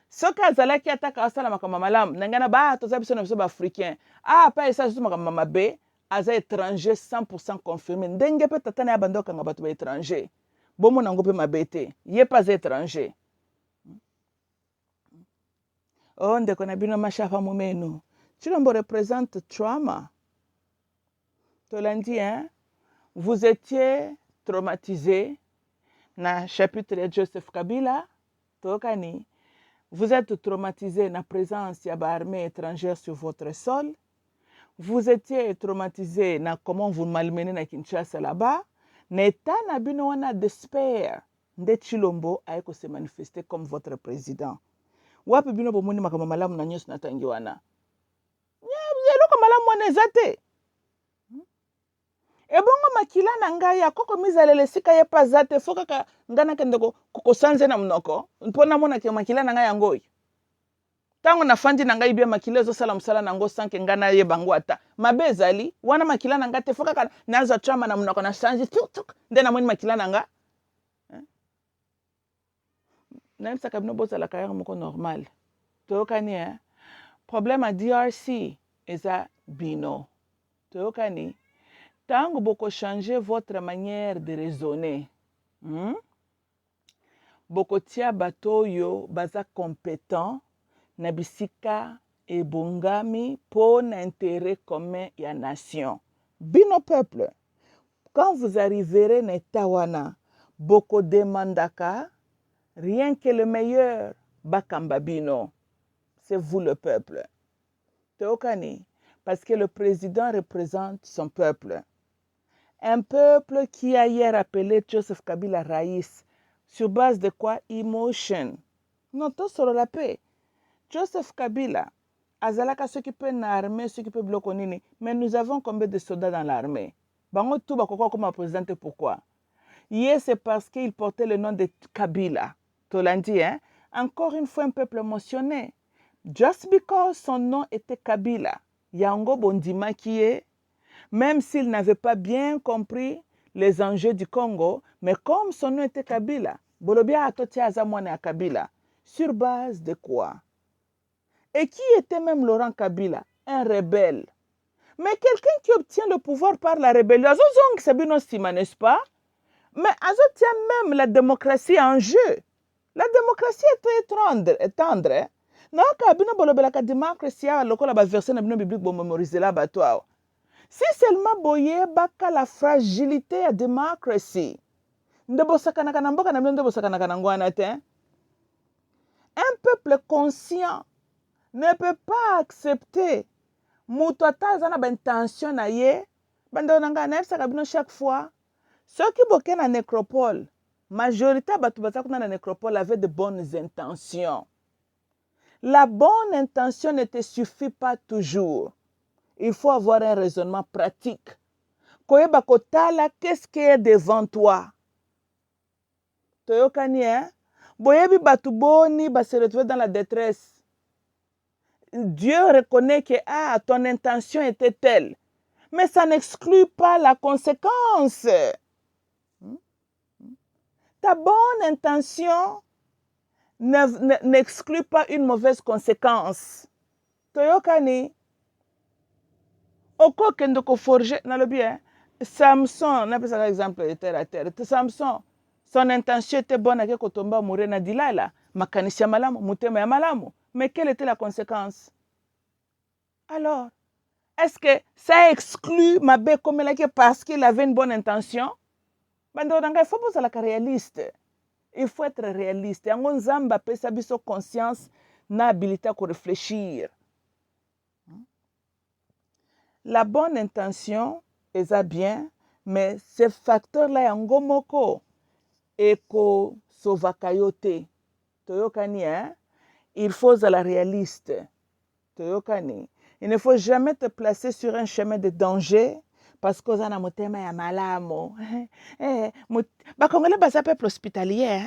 Soka zalaki ataka asala makama malam nangana ba to zabiso na biso ba africain. Ah pa esa zo makama mabe aza étranger 100% confirmé. Ndenge pe tatana ya bandoka nga batu ba étranger. Bomo nango pe mabete. Ye pas étranger. Oh, ndeko na bino mashafa mumeno. Chilombo représente trauma. Tolandi, hein? Vous étiez traumatisé. Na chapitre de Joseph Kabila. Tokani. Vous êtes traumatisé na présence de l'armée étrangère sur votre sol. Vous étiez traumatisé na comment vous malmenez na Kinshasa là-bas. Neta na bino wana despair. Nde Chilombo a se manifester comme votre président. Wapi bino bomoni makama malamu na nyos natangi wana. Eloko malamu wana ezate. Ebongo makila na ngai akoko mizalele sika ye pazate foka ka ngana kende ko sanze na mnoko. Mpona mona ke makila na ngai yangoyi. Tango na fandi na ngai bia makila zo sala musala nango sanke ngana ye bango ata mabe ezali wana makila na nga te foka nazo chama na munoko na change tuk nde na moni makila na nga na msaka bino bozala kaya moko normal toyokani problème à DRC eza bino toyokani tango boko changer votre manière de raisonner boko tia bato yo baza compétent na bisika ebongami pour l'intérêt commun ya nation. Bino peuple, quand vous arriverez na Tawana, boko demandaka rien que le meilleur bakamba bino. C'est vous le peuple. Teokani, parce que le président représente son peuple. Un peuple qui a hier appelé Joseph Kabila Raïs sur base de quoi? Emotion. Non, tout sur la paix. Joseph Kabila, azalaka s'occuper de l'armée, s'occuper de bloco nini. Mais nous avons combien de soldats dans l'armée? Bango tout bakoko comme président, pourquoi? Hier, c'est parce qu'il portait le nom de Kabila. Tolandi, hein? Encore une fois, un peuple émotionné. Just because son nom était Kabila, Yango Bondima qui est, même s'il n'avait pas bien compris les enjeux du Congo, mais comme son nom était Kabila, Bolobia a toté Azamwane à Kabila, sur base de quoi? Et qui était même Laurent Kabila? Un rebelle. Mais quelqu'un qui obtient le pouvoir par la rébellion, c'est bien aussi, n'est-ce pas? Mais Azo tient même la démocratie en jeu. La démocratie est tendre. Non, Kabila bolobela ka démocratie a lokola ba verset na bino biblique bo mémoriser la batwa. Si seulement boye baka la fragilité de la démocratie. Ndebo sakana kana mboka na bino ndebo sakana kana ngwana te. Un peuple conscient ne peut pas accepter mutu ataza na intention na ye bando nanga na efsa kabino chaque fois ceux qui boke na nécropole majorité batu bazakuna na nécropole avait de bonnes intentions. La bonne intention ne te suffit pas toujours. Il faut avoir un raisonnement pratique. Koyeba kotala qu'est-ce qui est devant toi? Toyokani boyebi batu boni ba se retrouver dans la détresse. Dieu reconnaît que ton intention était telle, mais ça n'exclut pas la conséquence. Ta bonne intention n'exclut pas une mauvaise conséquence. Toyokani, oko kendo ko forger na lobi Samson, n'a pas exemple de terre à terre. Samson, son intention était bonne avec kotomba mourir na Delilah, makanisi ya malamu, mutema ya malamu. Mais quelle était la conséquence? Alors, est-ce que ça exclut Mabé comme elle parce qu'il avait une bonne intention? Il faut être réaliste. Il faut être réaliste. Il faut avoir conscience et habilité pour réfléchir. La bonne intention est bien, mais ce facteur-là est un gomoko. Eko sovakayote. Toyokani, il faut être réaliste. Toyokani. Il ne faut jamais te placer sur un chemin de danger parce que ça na motema ya malamo. Ba Congolais baza peuple hospitalier.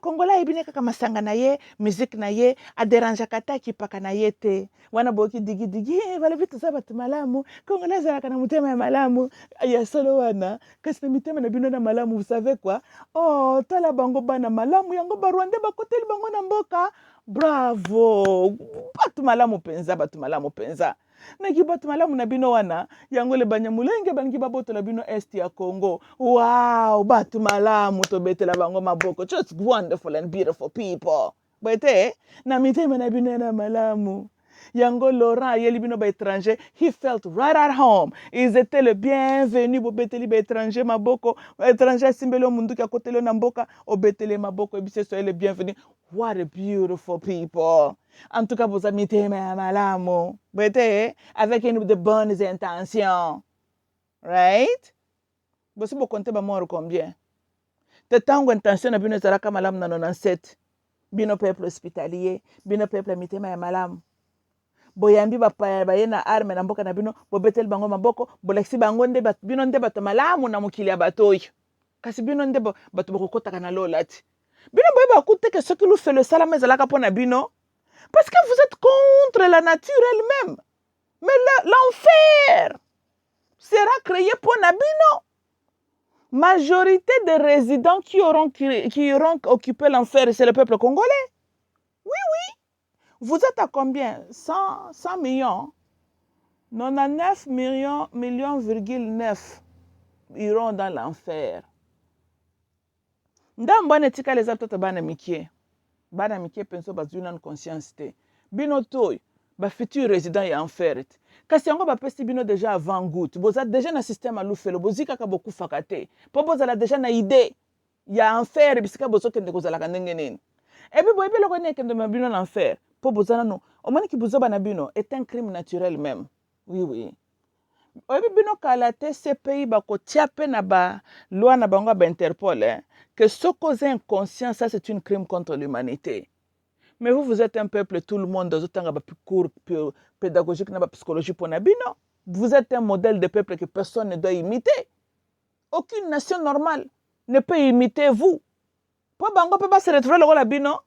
Congolais ibine kaka masanga na ye, musique na ye, a dérange kata ki paka na ye te. Wana boki digi bale bitu za batu malamu. Congolais za kana motema ya malamu. Ya solo wana, kasi na mitema na bino na malamu, vous savez quoi? Oh, tala bango bana malamu yango ba Rwanda ba koteli bango na mboka. Bravo! Batu malamu penza. Naki batu malamu na bino wana, yango le banyamulenge bangi baboto la bino est ya Congo. Wow! Batu malamu to betela bango maboko. Just wonderful and beautiful people. Bete, na mitema na bino na malamu. Yango Laurent yeli bino ba étranger, he felt right at home. Ils étaient le bienvenu bo beteli ba étranger maboko, étranger simbelo mundu ka kotelo na mboka, o betele maboko e bise soyez le bienvenu. What a beautiful people. En tout cas, vous avez mis malamu. Avec de bonnes intentions. Right? Vous savez, vous comptez mort combien? De temps où intention na bino zaraka malamu na 97. Bino peuple hospitalier, bino peuple mitema ya malamu. Boyambi ba na arme na mboka na bino, bo betel bango maboko, bo lexi bango nde bino nde bato malamu na mukili ya batoyo. Kasi bino nde bato bokokota kana lolati. Bino boye bakute que ce qui nous fait le salam ezalaka pona bino. Parce que vous êtes contre la nature elle-même. Mais l'enfer sera créé pour Nabino. Majorité des résidents qui auront occupé l'enfer, c'est le peuple congolais. Oui, oui. Vous êtes à combien? 100 millions. 99 millions,9 iront dans l'enfer. Ndambo netika les autres bana mikie. Bana mikie penso bazuna une conscience te. Bino toy, ba futur résident ya enfer. Kasi yango ba pesi bino déjà avant goutte. Boza déjà na système alufelo, bozika ka beaucoup fakate. Po bozala déjà na idée ya enfer bisika bozo kende kozala kanenge nini. Et puis boyebi loko ne kende mabino na enfer. Po bozana no. Omani ki bozoba na bino est un crime naturel même. Oui, oui. Oyebi bino kala te CPI bakotia pe na ba loi na bango ba Interpol que ce cause inconscient, ça c'est un crime contre l'humanité. Mais vous êtes un peuple, tout le monde dans un cours pédagogique na ba psychologie pour nabino. Vous êtes un modèle de peuple que personne ne doit imiter. Aucune nation normale ne peut imiter vous. Pour bango peut pas se retrouver le bino.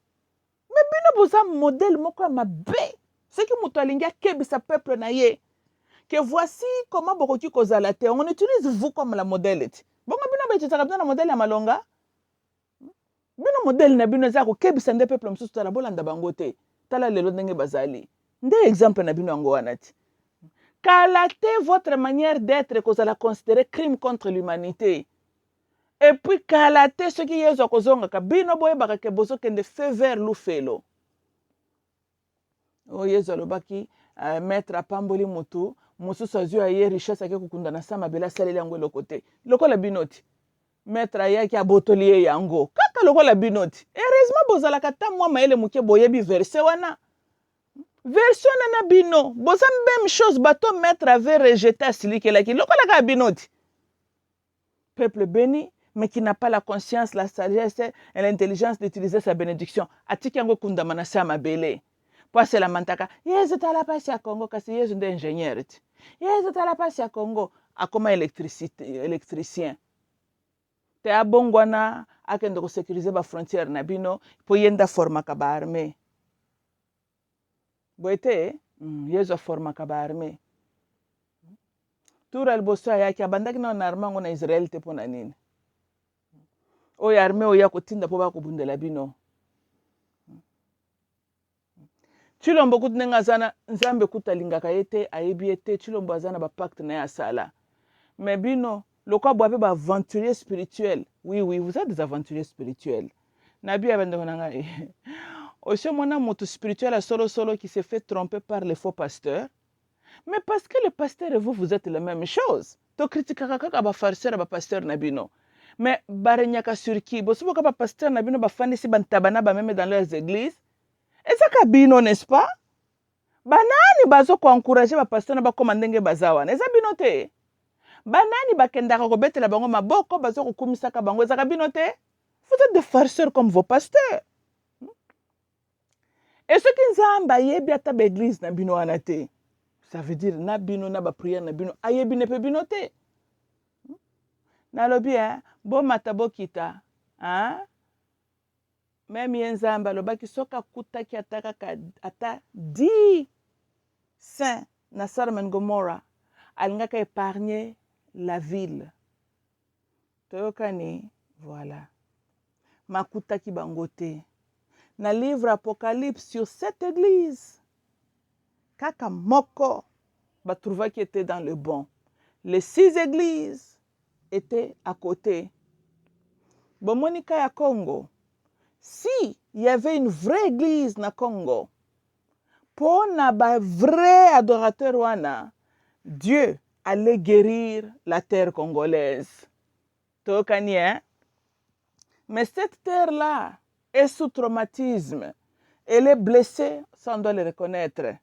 Mais bino vous un modèle moko ma bé. C'est que mutolinga kebisa peuple na ye. Que voici comment bokoki kozala te. On utilise vous comme la modèle. Bongo bino ba utiliser comme la modèle ya malonga. Bino modèle na bino za ko kebisa nde peuple msusu tala bolanda bango te. Tala lelo ndenge bazali. Nde exemple na bino yango wana ti. Kala te votre manière d'être kozala considéré crime contre l'humanité. Et puis kala te ce qui yezo kozonga ka bino boye baka ke bozo kende feu vert lufelo. O yezo lobaki maître apamboli mutu mususu azwi aye richesse ake kukunda na sama bela saleli yango lokote. Lokola binoti. Maître ayaki abotoli ye yango. Kaka lokola binoti. Heureusement bozalaka ta mwa maele muke boyebi verset wana. Version na bino. Boza même chose bato maître avait rejeté asilikelaki. Lokola ka binoti. Peuple béni, mais qui n'a pas la conscience, la sagesse et l'intelligence d'utiliser sa bénédiction. Atiki yango kundamana sama bele. Pour c'est la mantaka. Yezu tala pasi ya Congo kasi yezu nde ingénieur. Yezu tala pasi ya Congo akoma électricien. Te abongwana akende ko sécuriser ba frontière na bino po yenda formaka ba armée. Boete yezu formaka ba armée. Tura liboso yaki abandaki na armango na Israël te pona nini. Oyo armée oya kotinda po ba kobundela bino. Chilombo kutunenga azana nzambe kutalingaka yete ayebi ete chilombo azana ba pacte na ya sala. Mais bino lokwa boape ba aventurier spirituel. Oui oui, vous êtes des aventuriers spirituels. Nabi abende konanga Osho mona moto spirituel a solo qui se fait tromper par les faux pasteurs. Mais parce que le pasteur et vous êtes la même chose. To critikaka kaka ba farceur ba pasteur nabino. Mais barenyaka sur qui? Bosubo ka ba pasteur nabino ba fanisi bantabana ba même dans leurs églises. Et ça kabino, n'est-ce pas? Banani bazo ko encourager ba pasteur na ba komandenge bazawa. Eza bino te. Banani bakendaka ko betela bango maboko bazo ko kumisaka bango eza kabino te. Vous êtes des farceurs comme vos pasteurs. Et ce qui nzamba yebi ata ba église na bino wana te. Ça veut dire na bino na ba prière na bino ayebi ne pe bino te. Na lobi bo matabo kita. Hein? Même yenzamba lobaki soka kutaki ataka ata 10 saints na Sodome and Gomorrah alingaka épargner la ville. Toyokani voilà. Makutaki bangote. Na livre Apocalypse sur cette église. Kaka moko ba trouva qui était dans le bon. Les 6 églises étaient à côté. Bomonika ya Congo. Si il y avait une vraie église na Congo, pour na ba vrai adorateur wana, Dieu allait guérir la terre congolaise. Tokani, hein? Mais cette terre-là est sous traumatisme. Elle est blessée, ça on doit le reconnaître.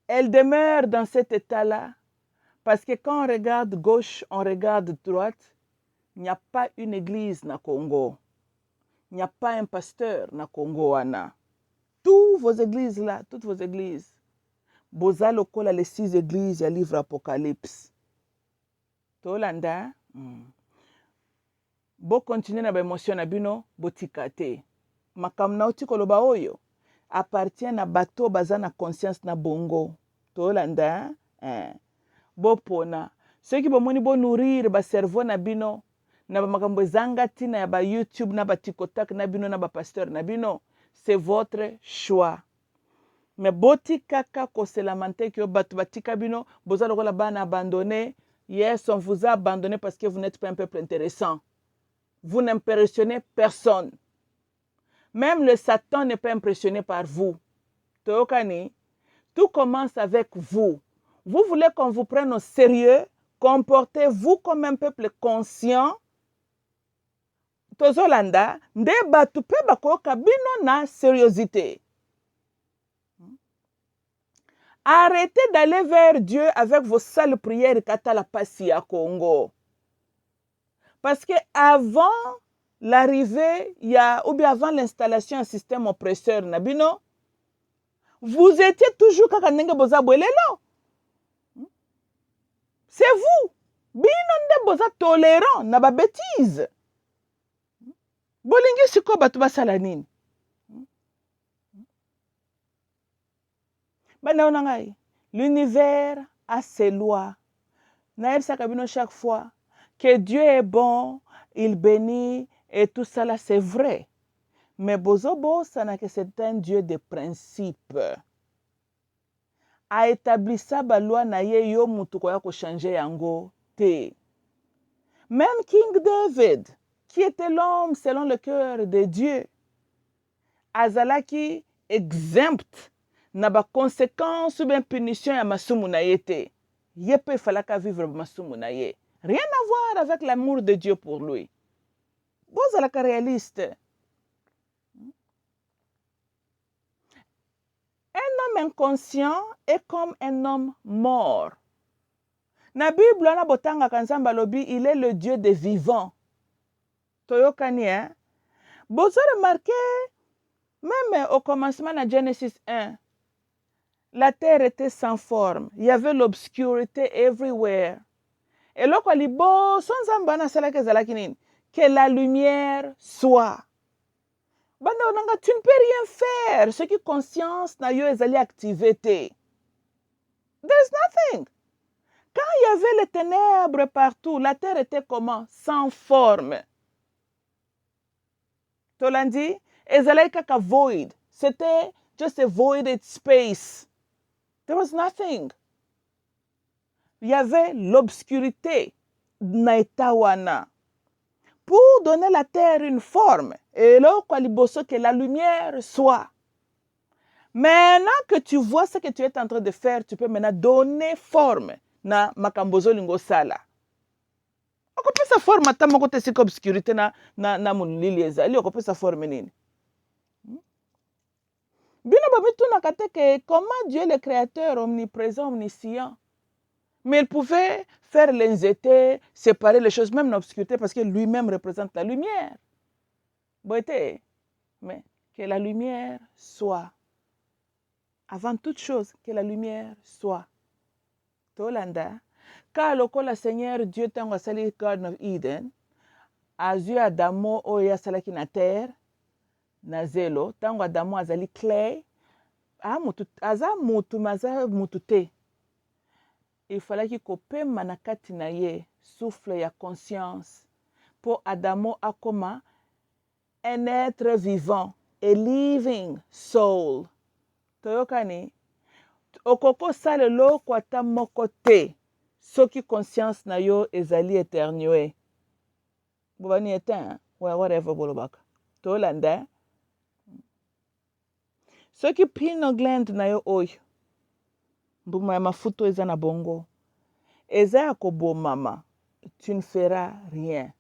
Elle demeure dans cet état-là parce que quand on regarde gauche, on regarde droite, il n'y a pas une église na Congo. Il n'y a pas un pasteur na Congo wana. Toutes vos églises là, toutes vos églises. Boza lokola les 6 églises ya livre Apocalypse. Tolanda. Bo continuer na ba émotion na bino botikate. Makamna uti koloba oyo. appartient à bateau baza na conscience na bongo. Tolanda, bopona. Ceux qui bomoni bo nourrir ba cerveau na bino, na ba makambo ezanga tina ya ba YouTube na ba TikTok na bino na ba pasteur na bino, c'est votre choix. Mais boti kaka koselamante que batu batika bino, boza lokola bana abandonné. Yes, on vous a abandonné parce que vous n'êtes pas un peuple intéressant. Vous n'impressionnez personne. Même le Satan n'est pas impressionné par vous. Tokani, tout commence avec vous. Vous voulez qu'on vous prenne au sérieux, comportez-vous comme un peuple conscient. Tozolanda, nde batu pe bakoyoka bino na sérieuxité. Arrêtez d'aller vers Dieu avec vos sales prières kata la pasi à Congo. Parce que avant l'arrivée, ou bien avant l'installation d'un système oppresseur nabino, vous étiez toujours kaka ndenge boza bolelo. C'est vous. Bino nde boza tolérant na ba bêtise. Bolingi siko batu basala nini? L'univers a ses lois. Naël Kabino chaque fois que Dieu est bon, il bénit et tout ça là, c'est vrai. Mais Bozobo, ça n'a que c'est un Dieu de principe. A établi ça, ba loi na ye yo mutukoya ko changer yango te. Même King David, qui était l'homme selon le cœur de Dieu, azalaki exempt na ba conséquences ou bien punition ya masumu na ye te. Ye pe falaka vivre masumu na ye. Rien à voir avec l'amour de Dieu pour lui. Bozalaka réaliste. Un homme inconscient est comme un homme mort. Na Bible na botanga kanzamba lobi, il est le Dieu des vivants. Toyokani, hein? Bozo remarqué, même au commencement de Genesis 1, la terre était sans forme. Il y avait l'obscurité everywhere. Et là, quand que la lumière soit. Tu ne peux rien faire. Ce qui conscience na yo ezali activité. There's nothing. Quand il y avait les ténèbres partout, la terre était comment? Sans forme. Tolandi, ezali kaka void. C'était just a voided space. There was nothing. Il y avait l'obscurité. Naitawana. Pour donner la terre une forme, et là, que la lumière soit. Maintenant que tu vois ce que tu es en train de faire, tu peux maintenant donner forme na makambozo lingo sala. On peut sa forme à ta côté c'est obscurité na mon lilieza. On peut sa forme nini. Bino babitu na kate comment Dieu le créateur omniprésent omniscient. Mais il pouvait faire l'enzété, séparer les choses, même l'obscurité, parce que lui-même représente la lumière. Boité, mais que la lumière soit. Avant toute chose, que la lumière soit. Tolanda, car le Seigneur Dieu tango sali Garden of Eden, azu Adamo oya salaki na terre, na zelo, tango Adamo azali clay, aza mutu maza mutute. Il fallait qu'il kopema na kati na ye souffle ya conscience pour Adamo akoma un être vivant, a living soul. Toyokani okoko sale lo kwata moko te soki conscience na yo ezali éternué. Bobani éteint, whatever bolobaka. Tolanda soki pino gland na yo oyo mbuma ya mafuto eza na bongo. Eza ya kobomama, tu ne feras rien.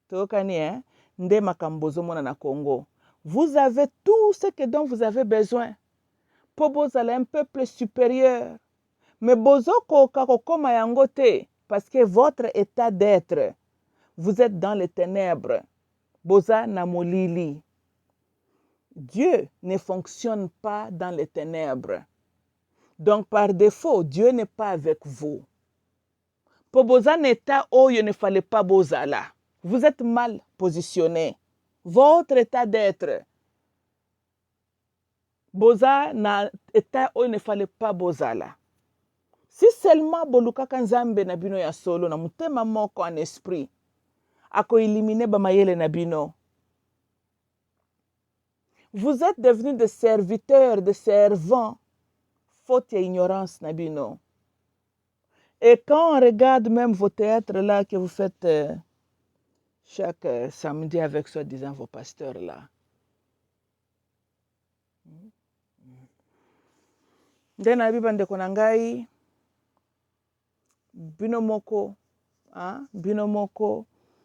Tokani, hein? Nde makambozo mona na Congo. Vous avez tout ce dont vous avez besoin. Po bozala un peuple supérieur. Mais bozo koka kokoma yango te, parce que votre état d'être, vous êtes dans les ténèbres. Boza na molili. Dieu ne fonctionne pas dans les ténèbres. Donc, par défaut, Dieu n'est pas avec vous. Pour boza état où il ne fallait pas bozala. Vous êtes mal positionné. Votre état d'être. boza na état oyo ne fallait pas bozala. Si seulement bolukaka nzambe na bino ya solo na mutema moko en esprit, ako éliminer bamayele na bino. Vous êtes devenus des serviteurs, des servants, faute et ignorance na bino. Et quand on regarde même vos théâtres là que vous faites chaque samedi avec soi-disant vos pasteurs là, nde na biba ndeko na ngai, bino moko,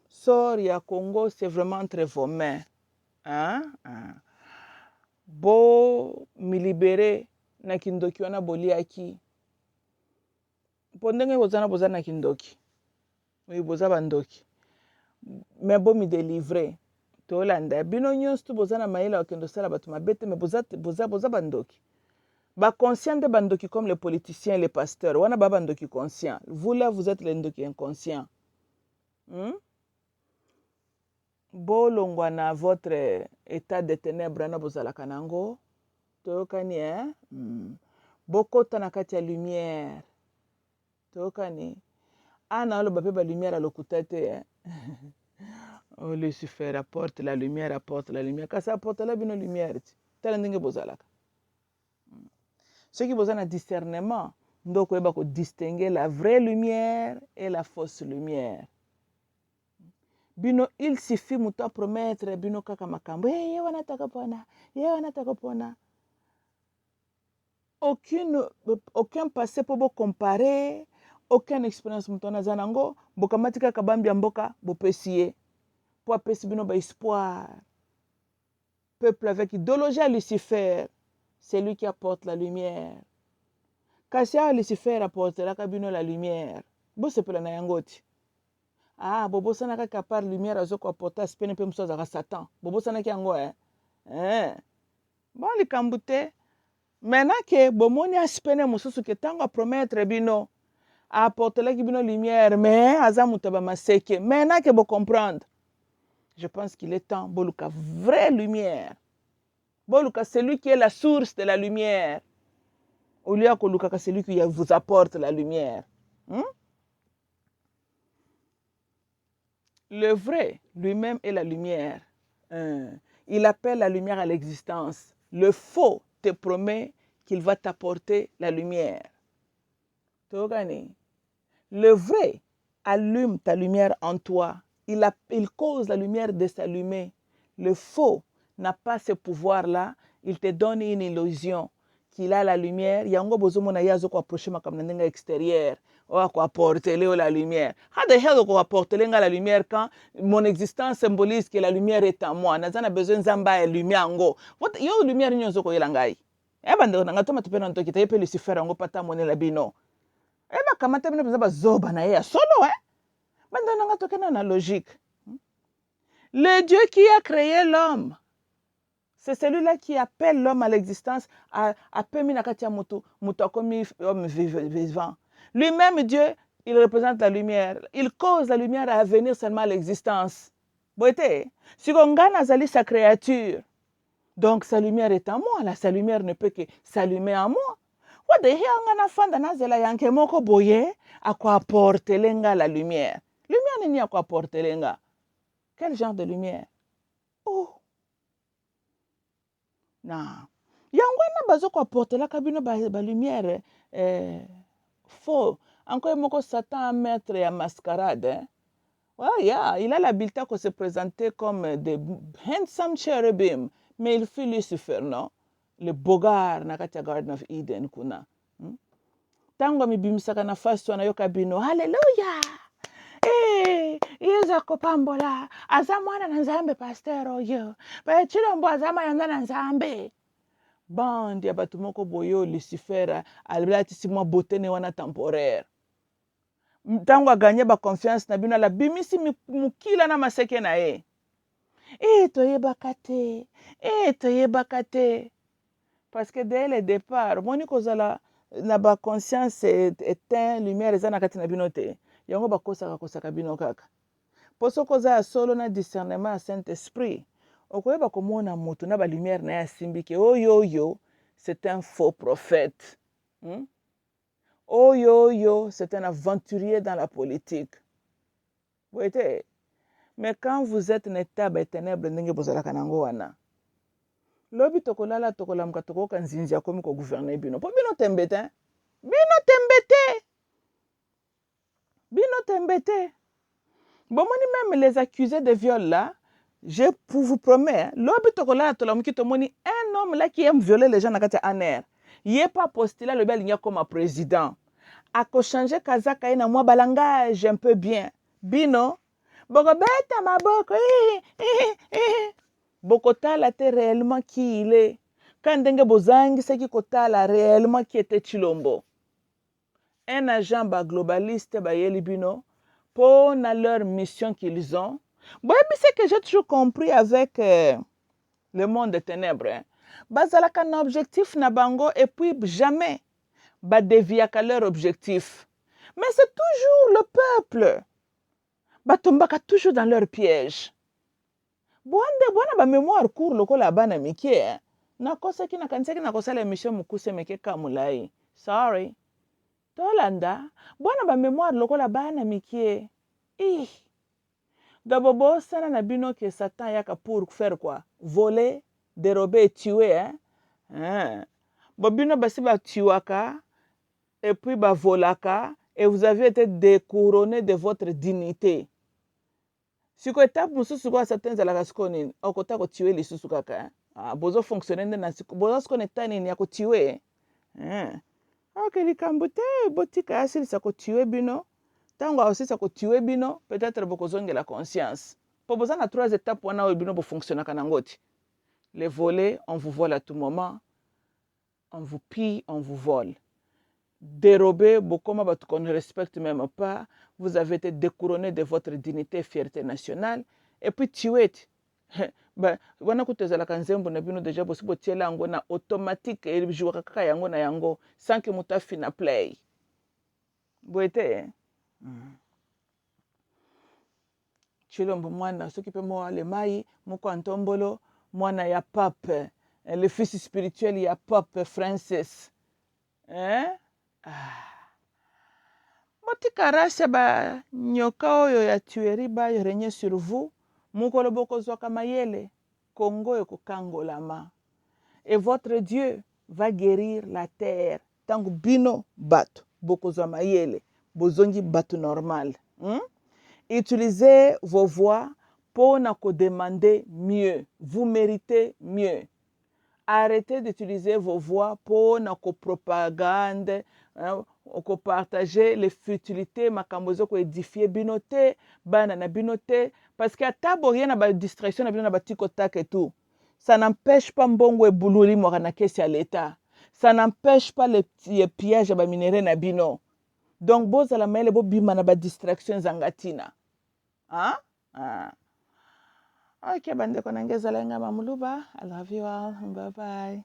sort ya Congo, c'est vraiment entre vos mains. Bo mi libéré na kindoki wana boliaki. Po ndenge boza na kindoki. Oui, boza bandoki. Mais bo mi délivrer. Tolanda bino nyonso tu boza na mayela okendo sala bato mabete, mais boza bandoki. Ba conscient de bandoki comme les politiciens et les pasteurs. Wana ba bandoki conscient. Vous là, vous êtes les ndoki inconscients. Bolongwa na votre état de ténèbres na bozala kanango. Tokani bokota na kati ya lumière. Tokani ana lo bape ba lumière alokuta te. Oh, Lucifer apporte la lumière, Kasa apporte la bino lumière. Tala ndenge bozalaka. Ceux qui ont un discernement, donc ils vont distinguer la vraie lumière et la fausse lumière. Bino, il suffit de promettre bino kaka makambo. Aucun passé pour comparer, aucune expérience mutona zanango, bokamatika kabambi amboka bopesier. Pour apesi bino ba espoir. Peuple avec idéologie à Lucifer. C'est lui qui apporte la lumière. Kassia Lucifer apportera kabino la lumière. Bo sepela na yangoti. Bobo sana ka par lumière azoko apporter spene pe mso za Satan. Bobo sana ki yango Bon li kambute. Maintenant que bomoni aspene mususu ke tango promettre bino apporter la bino lumière mais azamuta ba maseke. Maintenant que bo comprendre. Je pense qu'il est temps boluka vraie lumière. Boluka celui qui est la source de la lumière. Au lieu que celui qui vous apporte la lumière. Le vrai, lui-même, est la lumière. Il appelle la lumière à l'existence. Le faux te promet qu'il va t'apporter la lumière. Le vrai allume ta lumière en toi. Il cause la lumière de s'allumer. Le faux n'a pas ce pouvoir-là. Il te donne une illusion qu'il a la lumière. Il y a un besoin de approcher ma extérieur. Ou à apporter la lumière. How the hell on apporter la lumière quand mon existence symbolise que la lumière est en moi. Nazana besoin zamba lumière ngo. What yo lumière nyozo ko yelangai. Bando nga toma tupena ntoki te pe Lucifer ngo pata mone la bino. Kamata bino ba zoba na ya solo Bando nga tokena na logique. Le Dieu qui a créé l'homme, c'est celui-là qui appelle l'homme à l'existence, appelle Minakatia Mutu, Mutakomi, homme vivant. Lui-même, Dieu, il représente la lumière. Il cause la lumière à venir seulement à l'existence. Boité, si on gagne sa créature, donc sa lumière est en moi, là, sa lumière ne peut que s'allumer en moi. What the hell, on a fanda nazela yanke moko boye, à quoi apporter lenga la lumière. Lumière n'est à quoi apporter lenga. Quel genre de lumière? Oh! Non. Yangwana bazoko apporter la cabine ba lumière faux. Encore moko Satan à mettre à mascarade. Il a l'habileté de se présenter comme des handsome cherubim, mais il fait Lucifer, non? Le bogard na katia Garden of Eden kuna. Tango mi bimisaka na faso na yoka bino. Hallelujah! Yeza kopambola. Azamwana na nzambe pasteur oyo. Ba chilombo azama yanda na nzambe. Bandi ya batu moko boyo Lucifer alibati simwa botene wana temporaire. Tango aganye ba confiance na bino la bimisi mukila na maseke na ye. Toyebaka te. Parce que dès le départ, moni kozala na ba conscience éteint lumière eza na kati na bino te. Yango bakosaka bino kaka. Poso koza solo na discernement à Saint-Esprit. Okoyeba komona moto na ba lumière na ya simbike oyo c'est un faux prophète. Oyo, c'est un aventurier dans la politique. Vous voyez? Mais quand vous êtes neta ba ténèbres ndenge bozala kanango wana. Lobi tokolala tokolamka tokoka nzinzi akomi ko gouverner bino. Po bino tembete. Bino tembete. Bino tembete. Bon, même les accusés de viol là, je vous promets, lobi tokolala tolamki tomoni un homme là qui aime violer les gens nakati aner. Il n'est pas postulé le bel comme président. A ko changer kazaka ina mwa balangage un peu bien. Bino boko beta maboko. Bokotala te réellement qui il est. Quand ndenge bozangi c'est qui kotala réellement qui était Chilombo. Un agent ba globaliste ba yeli bino pour leur mission qu'ils ont. Bon, c'est que j'ai toujours compris avec le monde des ténèbres. Hein. Bazalaka un objectif na bango et puis jamais ba déviaka leur objectif. Mais c'est toujours le peuple. Batombaka toujours dans leur piège. Bwana ba mémoire court lokola bana mikie. Nakosa ki nakanisa ki nakosala émission mukuse meke kamulai. Sorry. Tolanda, bwana ba mémoire lokola bana mikie. D'abord, sana na bino que Satan yaka pour faire quoi? Voler, dérober et tuer. Hein? Bino basi ba tuaka et puis ba volaka et vous avez été découronné de votre dignité. Si ko étape mususu kwa Satan zalaka skoni, okota ko tuer lisusu kaka. Bozo fonctionner na siku, bozo skoni tani ni ko tuer. Ok, likambo te botika asili sa ko tuer bino. Tango aussi ça ko tuer bino, peut-être bokozonge la conscience. Pour besoin na 3 étapes wana o bino bo fonctionner kanangoti. Les volets, on vous vole à tout moment. On vous pille, on vous vole. Dérober, bokoma batu qu'on ne respecte même pas. Vous avez été découronné de votre dignité et fierté nationale. Et puis tuer. Wana kutezala kanzembo na bino déjà bosi botiela yango na automatique et jouera kaka yango na yango sans que mutafi na play. Boete. Chilombo mwana soki pe mo ale mai moko antombolo mwana ya pape le fils spirituel ya pape Francis botika rasha ba nyoka oyo ya tuerie ba régner sur vous mokolo bokozwaka mayele Congo ekokangolama et votre Dieu va guérir la terre tango bino bato bokozwa mayele bozongi bato normal. Utilisez vos voix pour demander mieux. Vous méritez mieux. Arrêtez d'utiliser vos voix pour propagande, partager les futilités, makambozo ko édifier binote, banana binote, parce que taborien na ba distraction na bino na batiko tak et tout. Ça n'empêche pas mbongo e bululi mo kana kesi à l'état. Ça n'empêche pas les pièges ba minéraux na bino. Donc boza la maile bo bima na ba distraction zangatina. Ok, bande konangeza lenga mamuluba. I love you all. Bye bye.